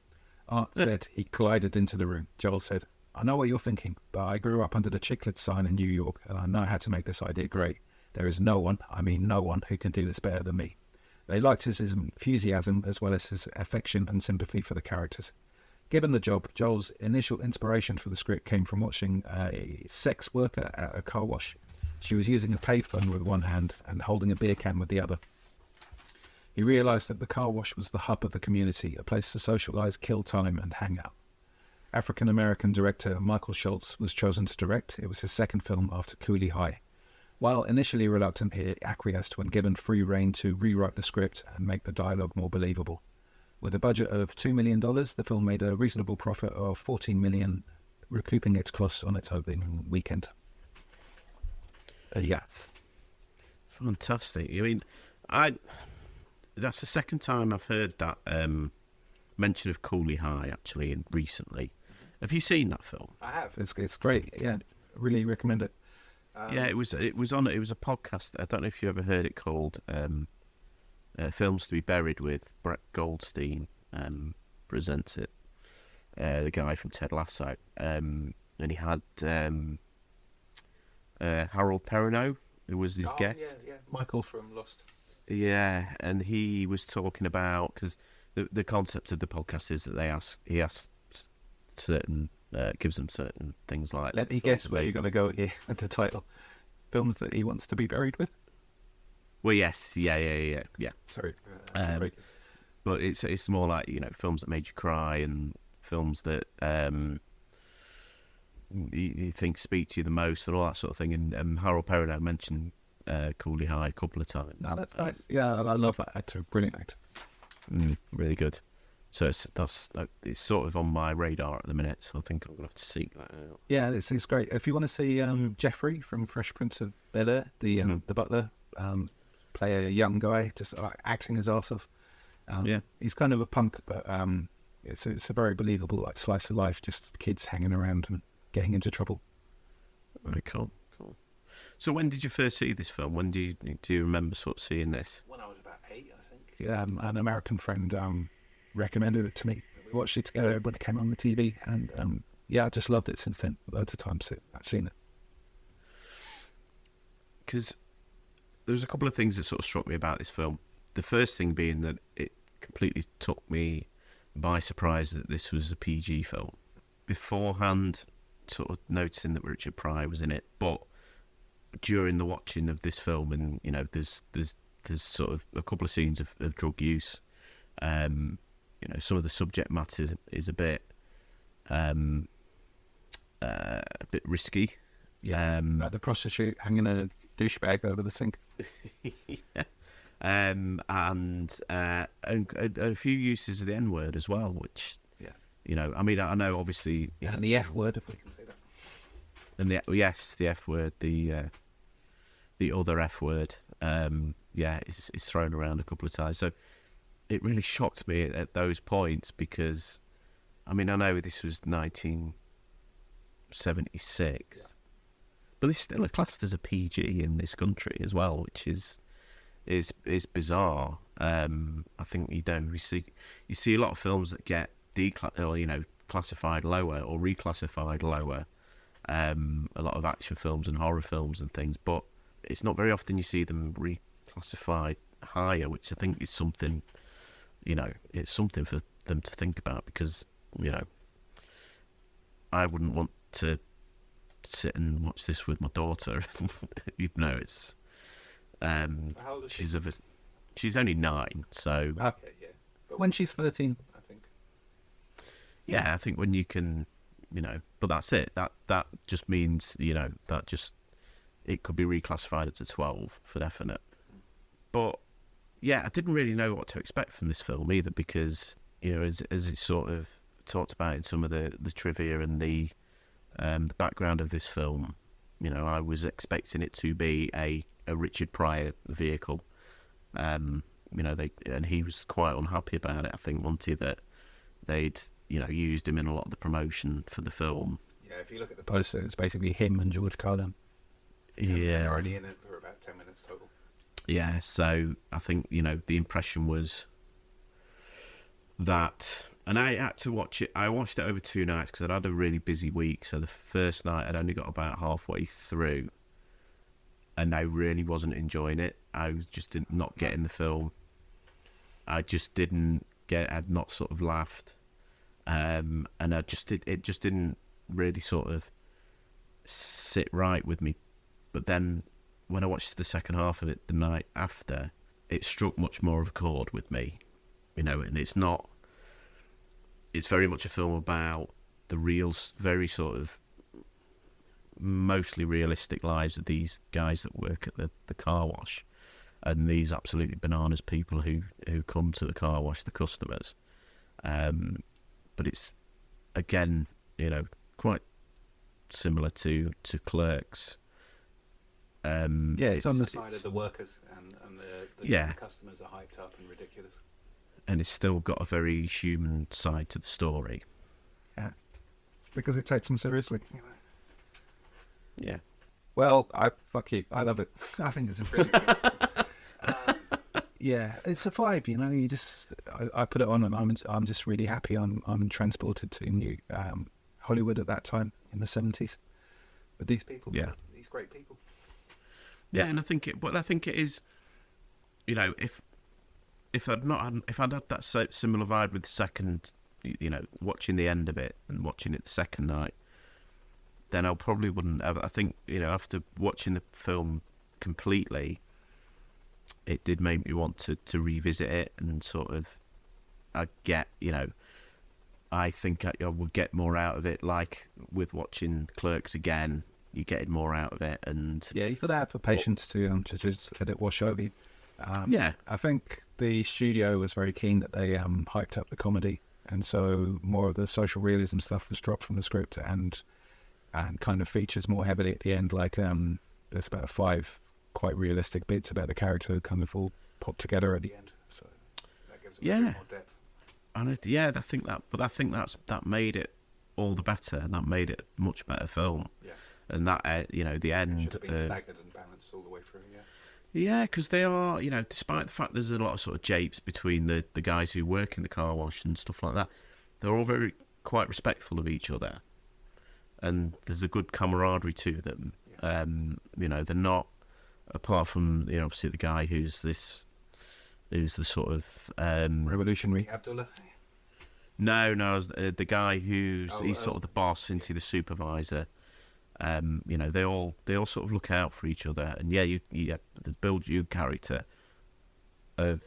Art said he glided into the room. Joel said, "I know what you're thinking, but I grew up under the Chiclet sign in New York, and I know how to make this idea great. There is no one, I mean no one, who can do this better than me." They liked his enthusiasm as well as his affection and sympathy for the characters. Given the job, Joel's initial inspiration for the script came from watching a sex worker at a car wash. She was using a payphone with one hand and holding a beer can with the other. He realised that the car wash was the hub of the community, a place to socialise, kill time and hang out. African-American director Michael Schultz was chosen to direct. It was his second film after Cooley High. While initially reluctant, he acquiesced when given free rein to rewrite the script and make the dialogue more believable. With a budget of $2 million, the film made a reasonable profit of $14 million, recouping its costs on its opening weekend. Yes. Fantastic. I mean, that's the second time I've heard that mention of Cooley High, actually, recently. Have you seen that film? I have. It's great. Yeah, really recommend it. Yeah, it was a podcast. I don't know if you ever heard it, called Films to be Buried with. Brett Goldstein presents it. The guy from Ted Lasso. And he had Harold Perrineau, who was his guest. Yeah. Michael from Lost. Yeah, and he was talking about, because the concept of the podcast is that he asks certain, gives them certain things like. Let me guess where you're going to go here with the title. Films that he wants to be buried with. Well, yes, yeah. Sorry. but it's more like, you know, films that made you cry and films that you think speak to you the most and all that sort of thing. And Harold Perrineau mentioned Cooley High a couple of times. No, that's nice. Yeah, I love that actor. Brilliant actor. Really good. So it's sort of on my radar at the minute, so I think I'm going to have to seek that out. Yeah, it's great. If you want to see Jeffrey from Fresh Prince of Bel-Air, the butler, play a young guy, just acting his arse off. He's kind of a punk, but it's a very believable like slice of life, just kids hanging around and getting into trouble. Very cool. So when did you first see this film? When do you remember sort of seeing this? When I was about 8, I think. An American friend recommended it to me. We watched it together when it came on the TV, and I just loved it since then. Loads of times I've seen it. Because there's a couple of things that sort of struck me about this film. The first thing being that it completely took me by surprise that this was a PG film. Beforehand, sort of noticing that Richard Pryor was in it, but during the watching of this film, and you know, there's sort of a couple of scenes of drug use. You know, some of the subject matter is a bit risky. Yeah, like the prostitute hanging a douchebag over the sink. Yeah. And a few uses of the N-word as well, which, you know, I mean, I know obviously... Yeah, and the F-word, if we can say that. And the F-word, the other F-word, is thrown around a couple of times. So it really shocked me at those points because, I mean, I know this was 1976, but it's still classed as a PG in this country as well, which is bizarre. I think you see a lot of films that get classified lower or reclassified lower. A lot of action films and horror films and things, but it's not very often you see them reclassified higher, which I think is something. You know, it's something for them to think about because, you know, I wouldn't want to sit and watch this with my daughter. You know, it's how old is she? She's only 9, so okay, yeah. But when she's 13, I think. Yeah, I think when you can, you know, but that's it. That just means, you know, it could be reclassified as a 12 for definite. But yeah, I didn't really know what to expect from this film either because, you know, as it sort of talked about in some of the trivia and the background of this film, you know, I was expecting it to be a Richard Pryor vehicle. You know, and he was quite unhappy about it. I think wanted that they'd, you know, used him in a lot of the promotion for the film. Yeah, if you look at the poster, it's basically him and George Carlin. Yeah, they're only in it for about 10 minutes total. Yeah, so I think, you know, the impression was that, and I had to watch it. I watched it over 2 nights because I'd had a really busy week. So the first night I'd only got about halfway through, and I really wasn't enjoying it. I was just not getting the film. I just didn't get. I'd not sort of laughed, and it just didn't really sort of sit right with me. But then when I watched the second half of it the night after, it struck much more of a chord with me, you know, and it's very much a film about the real, very sort of mostly realistic lives of these guys that work at the car wash and these absolutely bananas people who come to the car wash, the customers. But it's, again, you know, quite similar to Clerks. It's on the side of the workers and the customers are hyped up and ridiculous. And it's still got a very human side to the story. Yeah, because it takes them seriously. You know? Yeah. Well, fuck you. I love it. I think it's a really good. Yeah, it's a vibe, you know. I put it on and I'm just really happy. I'm transported to New Hollywood at that time in the 70s with these people. Yeah, these great people. Yeah, and I think it is, you know, if I'd had that similar vibe with the second, you know, watching the end of it and watching it the second night, then I probably wouldn't have. I think, you know, after watching the film completely, it did make me want to revisit it and sort of I get, I think I would get more out of it. Like with watching Clerks again, you're getting more out of it. And yeah, you've got to have the patience to just let it wash over you. Yeah. I think the studio was very keen that they hyped up the comedy, and so more of the social realism stuff was dropped from the script and kind of features more heavily at the end. Like there's about 5 quite realistic bits about the character kind of all put together at the end. So that gives it a bit more depth. And I think that made it all the better. That made it a much better film. Yeah. And that the end should have been staggered and balanced all the way through. Yeah. Yeah, because they are, despite the fact there's a lot of sort of japes between the guys who work in the car wash and stuff like that, they're all quite respectful of each other, and there's a good camaraderie to them. Yeah. They're not, apart from obviously the guy who's the sort of revolutionary Abdullah. No, the guy he's sort of the boss, into the supervisor. They all sort of look out for each other, and the build your character of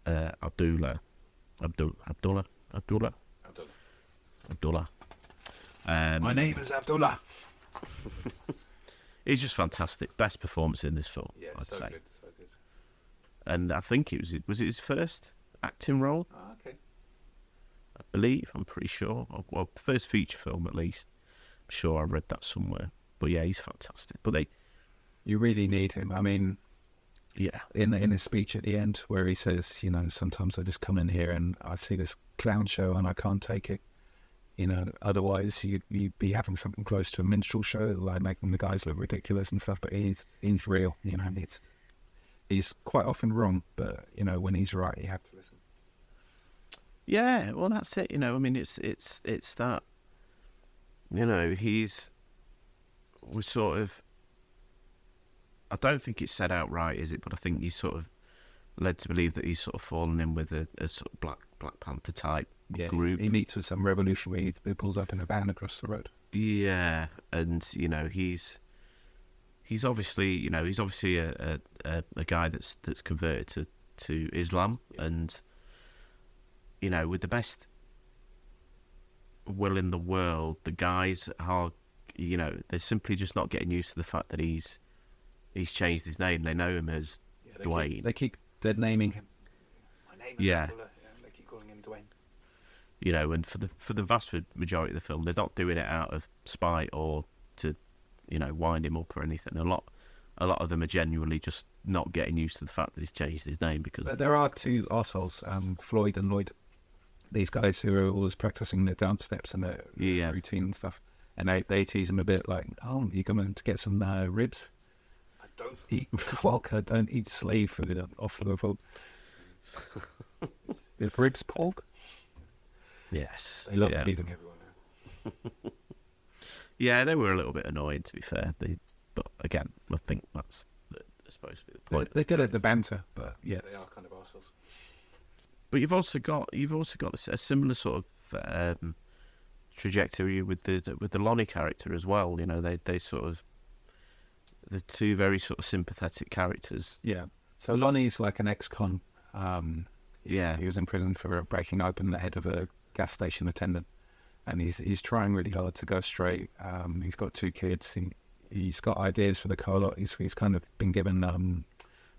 Abdullah. My name is Abdullah. He's just fantastic. Best performance in this film, I'd say. Good, so good. And I think it was his first acting role. Oh, okay. I believe, I'm pretty sure. Well, first feature film at least. I'm sure I read that somewhere. But yeah, he's fantastic. But you really need him. I mean, yeah. In his speech at the end, where he says, sometimes I just come in here and I see this clown show and I can't take it. Otherwise you'd be having something close to a minstrel show, like making the guys look ridiculous and stuff. But he's real. He's quite often wrong, but when he's right, you have to listen. Yeah, well, that's it. I mean, it's that. Was sort of. I don't think it's said outright, is it? But I think he's sort of led to believe that he's sort of fallen in with a sort of Black Panther type group. He meets with some revolutionary who pulls up in a van across the road. Yeah, and he's obviously a guy that's converted to Islam, and with the best will in the world, the guys are they're simply just not getting used to the fact that he's changed his name. They know him as Dwayne. They keep naming him. My name is Abdullah. They keep calling him Dwayne. And for the vast majority of the film, they're not doing it out of spite or to wind him up or anything. A lot of them are genuinely just not getting used to the fact that he's changed his name. But there are 2 arseholes, Floyd and Lloyd. These guys who are always practicing their dance steps and their routine and stuff. And they tease him a bit like, oh, you coming to get some ribs? I don't eat pork. I don't eat slave food off the vote. Is ribs pork? Yes. They love teasing everyone now. Yeah, they were a little bit annoying, to be fair. But again, I think that's supposed to be the point. They're good at the banter, but yeah, they are kind of assholes. But you've also got a similar sort of trajectory with the Lonnie character as well. They sort of the 2 very sort of sympathetic characters. Yeah. So Lonnie's like an ex-con. He was in prison for breaking open the head of a gas station attendant, and he's trying really hard to go straight. He's got 2 kids. He's got ideas for the car lot. He's kind of been given the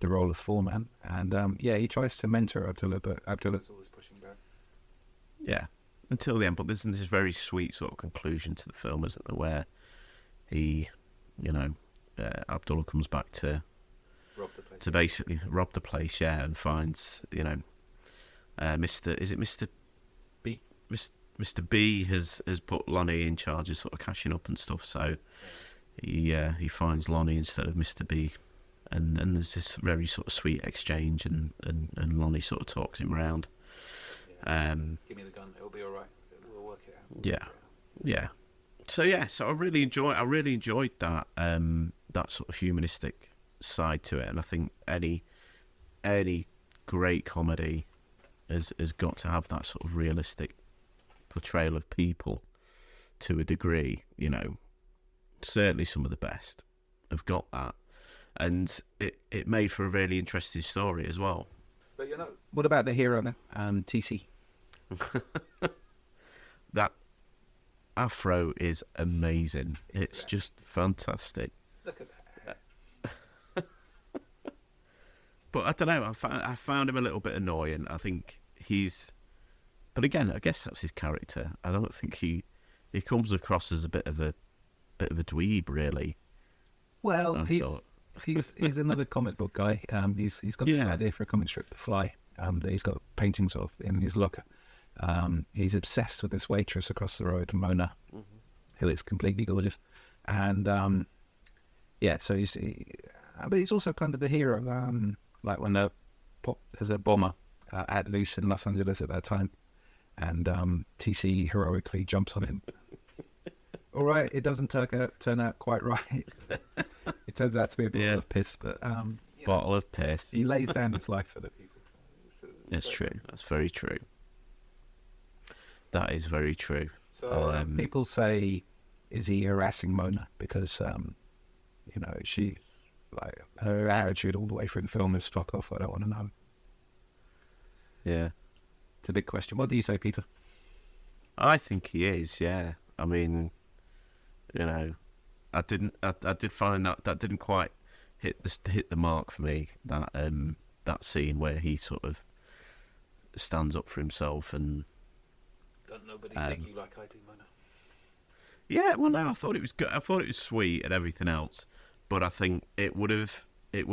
role of foreman, and he tries to mentor Abdullah, but Abdullah's always pushing back. Yeah, until the end. But there's this very sweet sort of conclusion to the film, isn't there, where he, Abdullah comes back to basically rob the place, and finds, Mr. B. Mr. B has put Lonnie in charge of sort of cashing up and stuff, so he finds Lonnie instead of Mr. B. And there's this very sort of sweet exchange, and Lonnie sort of talks him around. Give me the gun; it'll be all right. We'll work it out. Yeah. So I really enjoyed that that sort of humanistic side to it, and I think any great comedy has got to have that sort of realistic portrayal of people to a degree. Certainly some of the best have got that. And it made for a really interesting story as well. But what about the hero then? TC. That afro is amazing. It's just fantastic. Look at that. But I don't know. I found him a little bit annoying. I think but again, I guess that's his character. I don't think he comes across as a bit of a dweeb, really. Well, he's another comic book guy. He's got this idea for a comic strip, The Fly, that he's got paintings of in his locker. He's obsessed with this waitress across the road, Mona, who is completely gorgeous. And so but he's also kind of the hero. Like when there's a bomber at loose in Los Angeles at that time, and TC heroically jumps on him. All right, it doesn't turn out quite right. It turns out to be a bottle of piss, but bottle of piss. He lays down his life for the people. That's true. That's very true. That is very true. So people say, is he harassing Mona because she, like, her attitude all the way through the film is fuck off. I don't want to know. Yeah, it's a big question. What do you say, Peter? I think he is. Yeah, I mean, I did find that didn't quite hit the mark for me. That scene where he sort of stands up for himself and. Don't nobody think you like I do, Mona? Yeah, well, no, I thought it was good. I thought it was sweet and everything else, but I think it would have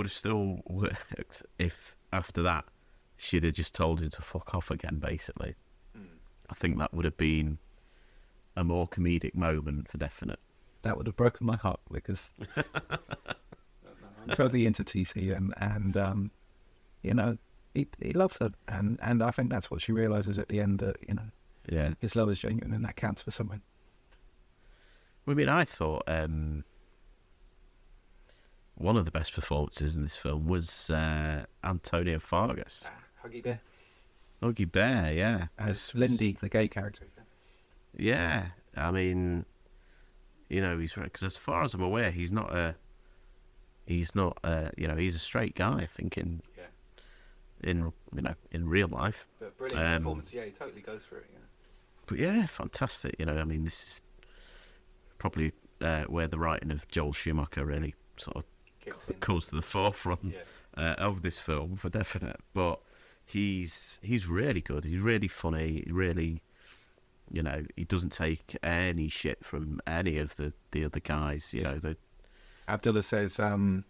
still worked if after that she'd have just told him to fuck off again. Basically, I think that would have been a more comedic moment for definite. That would have broken my heart because I'm totally into TC and he loves her and I think that's what she realizes at the end that his love is genuine and that counts for something. I mean, I thought one of the best performances in this film was Antonio Fargas. Huggy Bear. Huggy Bear, yeah. As Lindy, the gay character. Yeah, I mean, he's because as far as I'm aware, he's he's a straight guy. I think in real life. But brilliant performance. Yeah, he totally goes for it. Yeah. But yeah, fantastic. I mean, this is probably where the writing of Joel Schumacher really sort of comes to the forefront of this film for definite. But he's really good. He's really funny. Really, he doesn't take any shit from any of the other guys. Abdullah says, "Can't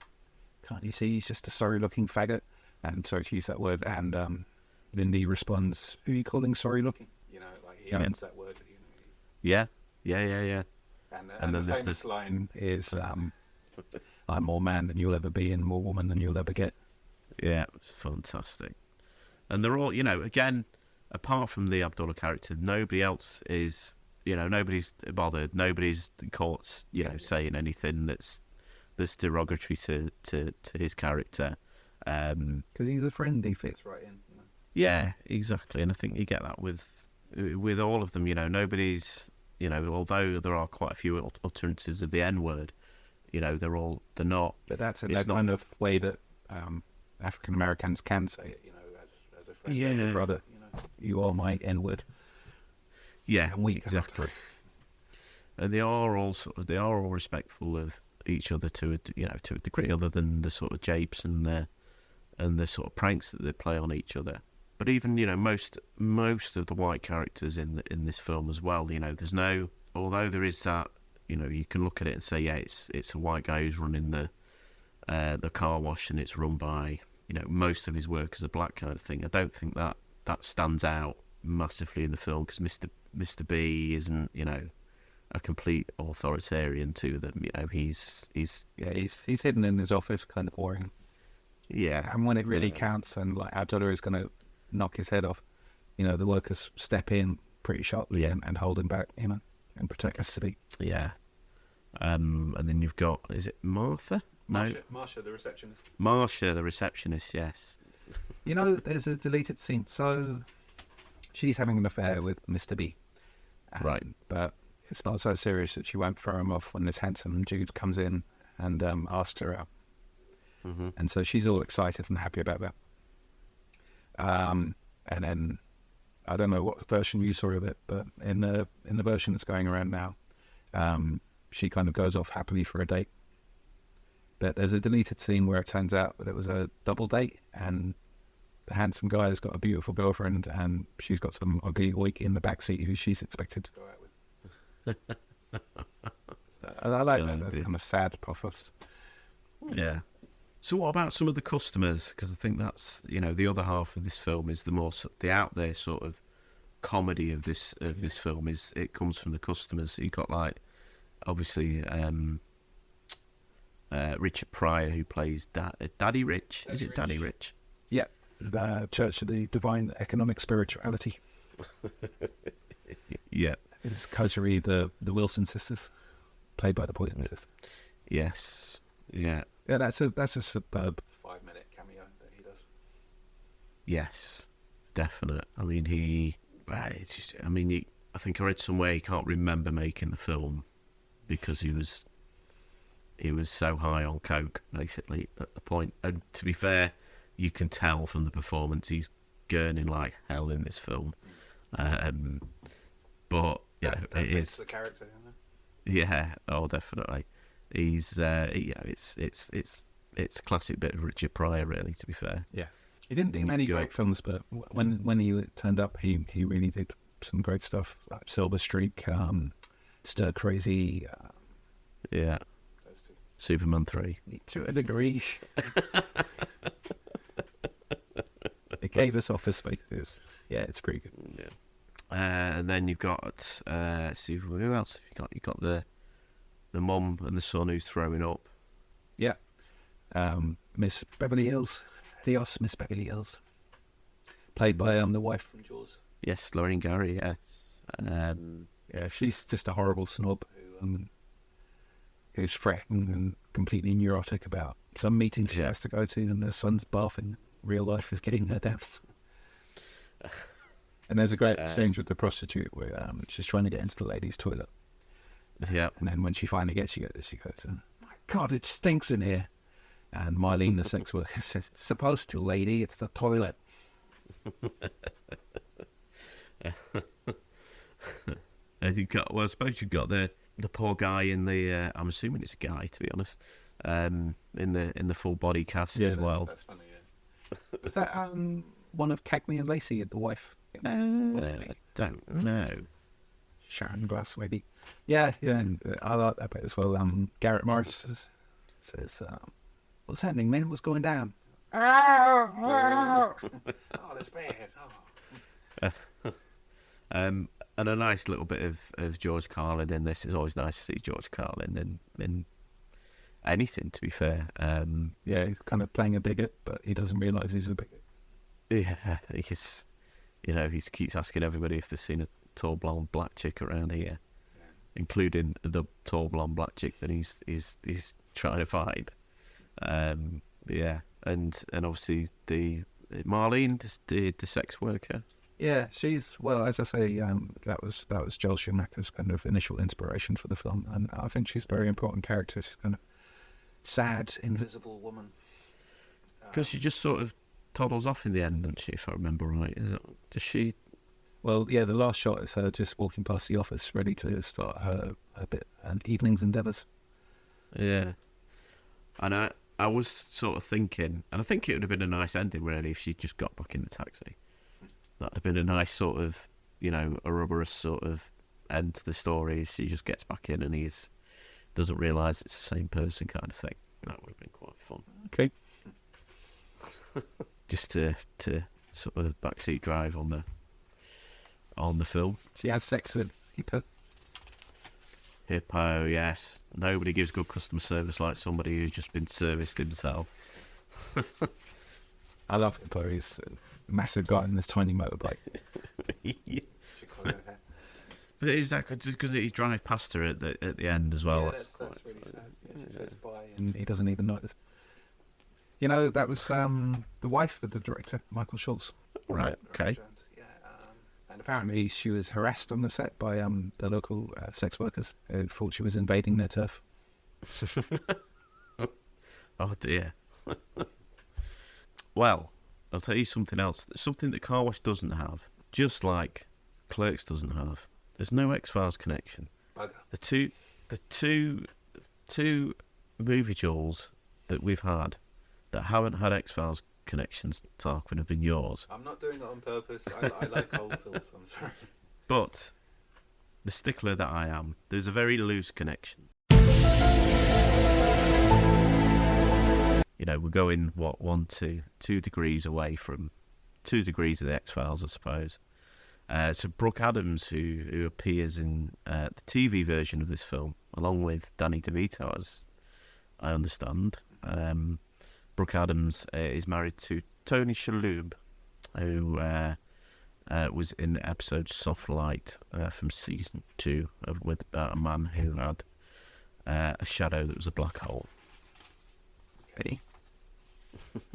you see he's just a sorry-looking faggot?" And sorry to use that word. And Lindy responds, "Who are you calling sorry-looking?" He owns that word. Yeah. And then the famous line is, "I'm more man than you'll ever be and more woman than you'll ever get." Yeah, it's fantastic. And they're all, again, apart from the Abdullah character, nobody else is, nobody's bothered. Nobody's caught, saying anything that's derogatory to his character. Because he's a friend, he fits right in. Yeah, exactly. And I think you get that with all of them. Nobody's, although there are quite a few utterances of the N-word, they're not. But that's in that kind of way that African Americans can say it, as a friend, as a brother. You are my N-word. Yeah, and we exactly. And they are all respectful of each other to a degree, other than the sort of japes and the sort of pranks that they play on each other. But even most of the white characters in this film as well, there's no, although there is that, you can look at it and say, yeah, it's a white guy who's running the car wash and it's run by most of his work as a black kind of thing. I don't think that stands out massively in the film because Mr. B isn't a complete authoritarian to them. He's hidden in his office, kind of boring. Yeah, and when it really counts, and like Abdullah is going to knock his head off, the workers step in pretty sharply and hold him back, and protect custody. Yeah, and then you've got, is it Martha? Marsha, the receptionist. Marsha, the receptionist. Yes. There's a deleted scene. So she's having an affair with Mr. B. Right. But it's not so serious that she won't throw him off when this handsome dude comes in and asks her out. Mm-hmm. And so she's all excited and happy about that. And then I don't know what version you saw of it, but in the version that's going around now, she kind of goes off happily for a date. But there's a deleted scene where it turns out that it was a double date, and the handsome guy has got a beautiful girlfriend, and she's got some ugly oik in the backseat who she's expected to go out with. I like that. That's kind of sad pathos. Yeah. So what about some of the customers? Because I think that's, the other half of this film is the out there sort of comedy of this film is it comes from the customers. You got like obviously Richard Pryor, who plays Daddy Rich. Is it Daddy Rich? Yeah, the Church of the Divine Economic Spirituality. Yeah, it's Coterie, the Wilson sisters, played by the Wilson sisters. Yes, yeah. Yeah, that's a superb 5-minute cameo that he does. Yes, definite. I mean, I think I read somewhere he can't remember making the film because he was so high on coke, basically, at the point. And to be fair, you can tell from the performance he's gurning like hell in this film. But yeah, it is the character. Yeah, oh, definitely. He's it's a classic bit of Richard Pryor, really. To be fair, yeah, he didn't do many great films, but when he turned up, he really did some great stuff, like Silver Streak, Stir Crazy, yeah, Superman 3. To a degree. It gave us Office Space. Yeah, it's pretty good. Yeah. And then you've got see who else have you got? You've got the mum and the son who's throwing up. Yeah. Miss Beverly Hills. Miss Beverly Hills. Played by the wife from Jaws. Yes, Lorraine Gary, yes. Yeah, she's just a horrible snob who's fretting and completely neurotic about some meeting she has to go to, and her son's bathing. Real life is getting her deaths. And there's a great exchange with the prostitute where she's trying to get into the ladies' toilet. Yeah. And then when she finally gets, she goes, "My God, it stinks in here." And Marlene, the sex worker, says, "It's supposed to, lady. It's the toilet." And I suppose you've got the poor guy in the. I'm assuming it's a guy, to be honest. In the full body cast as well. That's funny. Yeah. Was that one of Cagney and Lacey, the wife? I don't know. Sharon Glass, maybe. Yeah, and I like that bit as well. Garrett Morris says, "What's happening, man? What's going down?" Oh, that's bad. Oh. And a nice little bit of George Carlin in this. It's always nice to see George Carlin in anything, to be fair. Yeah, he's kind of playing a bigot, but he doesn't realise he's a bigot. Yeah, he keeps asking everybody if they've seen a tall blonde black chick around here, including the tall blonde black chick that he's trying to find. Yeah, and obviously the Marlene, the sex worker. Yeah, she's, well, as I say, that was Joel Schumacher's kind of initial inspiration for the film, and I think she's a very important character. She's kind of sad, invisible woman. Because she just sort of toddles off in the end, doesn't she, if I remember right? Does she? Well, yeah, the last shot is her just walking past the office, ready to start her evening's endeavours. Yeah. And I was sort of thinking, and I think it would have been a nice ending, really, if she just got back in the taxi. That would have been a nice sort of, a rubberous sort of end to the story. She just gets back in and he doesn't realise it's the same person kind of thing. That would have been quite fun. Okay. Just to sort of backseat drive on the film. She has sex with Hippo, yes. Nobody gives good customer service like somebody who's just been serviced himself. I love Hippo. He's a massive guy on this tiny motorbike. Yeah. But is that because he drive past her at the end as well? Yeah, that's really sad. Yeah, she says bye and he doesn't even notice. That was the wife of the director, Michael Schultz. Right, okay. Yeah, and apparently she was harassed on the set by the local sex workers who thought she was invading their turf. Oh dear. Well, I'll tell you something else. Something that Car Wash doesn't have, just like Clerks doesn't have. There's no X-Files connection. Bugger. The two movie jewels that we've had that haven't had X-Files connections, Tarquin, have been yours. I'm not doing it on purpose. I like old films, I'm sorry. But the stickler that I am, there's a very loose connection. You know, we're going, 1 to 2 degrees away from 2 degrees of the X-Files, I suppose. So Brooke Adams, who appears in the TV version of this film, along with Danny DeVito, as I understand. Brooke Adams is married to Tony Shalhoub, who was in the episode Soft Light from season 2 with about a man who had a shadow that was a black hole. Okay.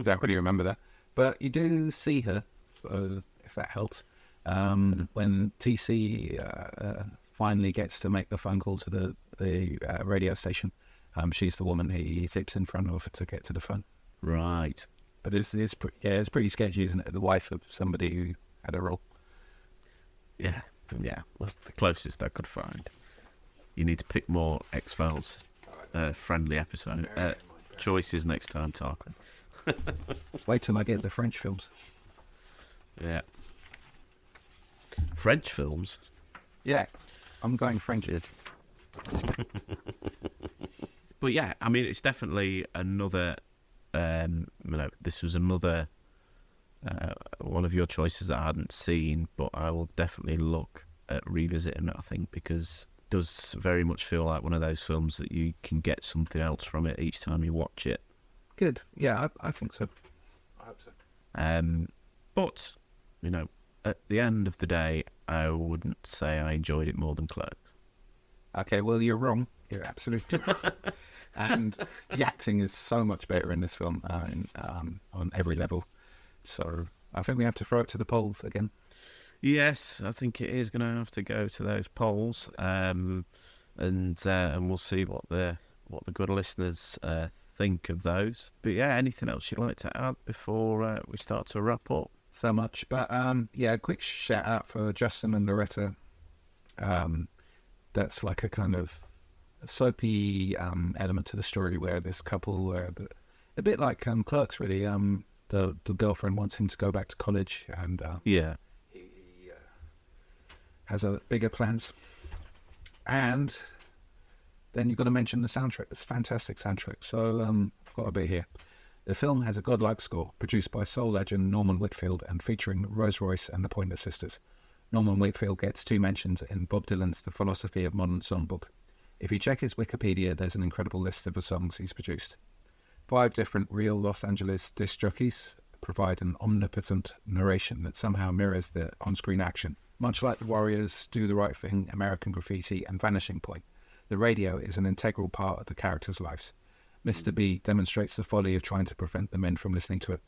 Don't really remember that. But you do see her, so if that helps. When TC finally gets to make the phone call to the radio station, she's the woman he zips in front of to get to the phone. Right. But it's pretty sketchy, isn't it? The wife of somebody who had a role. Yeah. That's the closest I could find. You need to pick more X-Files friendly episode choices next time, Tarquin. Wait till I get the French films. Yeah. French films? Yeah, I'm going French. But yeah, I mean, it's definitely another. This was another one of your choices that I hadn't seen, but I will definitely look at revisiting it. I think because it does very much feel like one of those films that you can get something else from it each time you watch it. Good. Yeah, I think so. I hope so. But at the end of the day, I wouldn't say I enjoyed it more than Clerks. Okay, well, you're wrong. You're absolutely wrong. And the acting is so much better in this film on every level. So I think we have to throw it to the polls again. Yes, I think it is going to have to go to those polls, and we'll see what the good listeners think of those. But yeah, anything else you'd like to add before we start to wrap up? So much, but a quick shout out for Justin and Loretta. That's like a kind of soapy element to the story where this couple were a bit like Clerks, really. The girlfriend wants him to go back to college, and he has bigger plans. And then you've got to mention the soundtrack. It's a fantastic soundtrack. So I've got a bit here. The film has a godlike score, produced by soul legend Norman Whitfield and featuring Rose Royce and the Pointer Sisters. Norman Whitfield gets 2 mentions in Bob Dylan's The Philosophy of Modern Songbook. If you check his Wikipedia, there's an incredible list of the songs he's produced. 5 different real Los Angeles disc jockeys provide an omnipotent narration that somehow mirrors the on-screen action. Much like The Warriors, Do the Right Thing, American Graffiti, and Vanishing Point, the radio is an integral part of the characters' lives. Mr. B demonstrates the folly of trying to prevent the men from listening to it.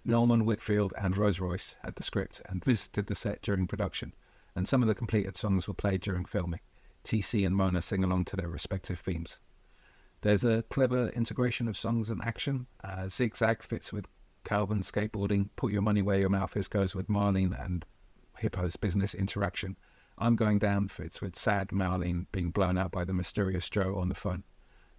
Norman Whitfield and Rose Royce had the script and visited the set during production, and some of the completed songs were played during filming. TC and Mona sing along to their respective themes. There's a clever integration of songs and action. Zigzag fits with Calvin skateboarding. Put Your Money Where Your Mouth Is goes with Marlene and Hippo's business interaction. I'm Going Down fits with sad Marlene being blown out by the mysterious Joe on the phone.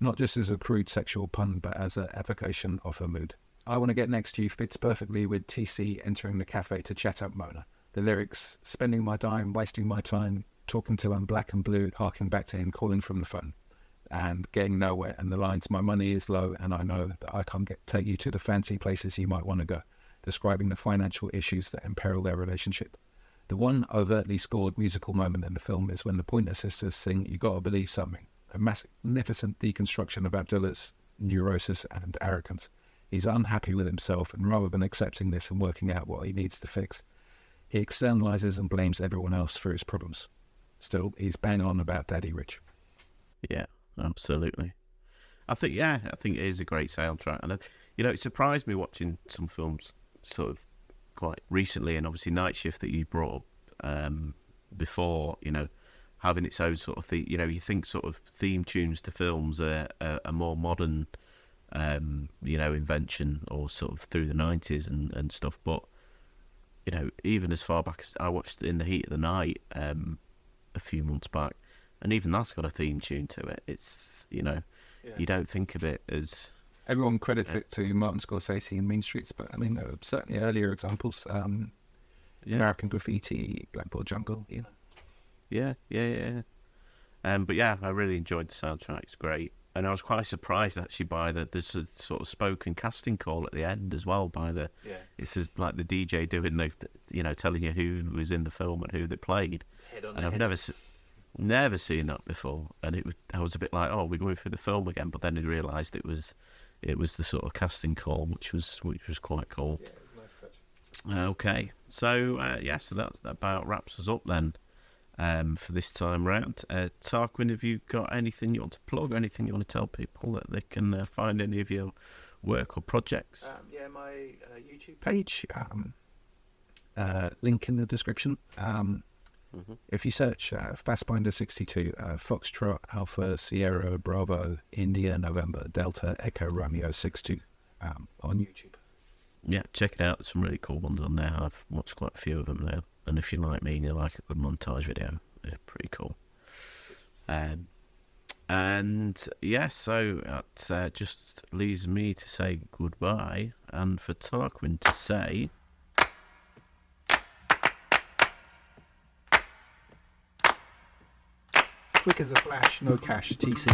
Not just as a crude sexual pun, but as an evocation of her mood. I Want to Get Next to You fits perfectly with TC entering the cafe to chat up Mona. The lyrics, spending my dime, wasting my time, talking till I'm black and blue, harking back to him calling from the phone, and getting nowhere, and the lines, my money is low, and I know that I can't take you to the fancy places you might want to go, describing the financial issues that imperil their relationship. The one overtly scored musical moment in the film is when the Pointer Sisters sing You Gotta Believe Something, a magnificent deconstruction of Abdullah's neurosis and arrogance. He's unhappy with himself, and rather than accepting this and working out what he needs to fix, he externalizes and blames everyone else for his problems. Still, he's bang on about Daddy Rich. Yeah, absolutely. I think it is a great soundtrack. And, it surprised me watching some films sort of quite recently, and obviously Night Shift that you brought up before, having its own sort of theme. You think sort of theme tunes to films are more modern invention or sort of through the 90s and stuff. But, even as far back as I watched In the Heat of the Night a few months back, and even that's got a theme tune to it. It's, you don't think of it as... Everyone credits it to Martin Scorsese and Mean Streets, but I mean, there are certainly earlier examples. American Graffiti, Blackboard Jungle, Yeah. But yeah, I really enjoyed the soundtrack. It's great. And I was quite surprised actually by there's a sort of spoken casting call at the end as well it's just like the DJ doing the, telling you who was in the film and who they played. And I've never seen that before. And I was a bit like, oh, we're going through the film again. But then I realised it was the sort of casting call, which was quite cool. Yeah, it was nice touch. Okay, so so that about wraps us up then. For this time round. Tarquin, have you got anything you want to plug, anything you want to tell people that they can find any of your work or projects? My YouTube page, link in the description. If you search Fastbinder 62, Foxtrot, Alpha, Sierra, Bravo, India, November, Delta, Echo, Romeo 62 on YouTube. Yeah, check it out. There's some really cool ones on there. I've watched quite a few of them now. And if you like me and you like a good montage video, they're pretty cool. So that just leaves me to say goodbye, and for Tarquin to say... Quick as a flash, no cash, TC.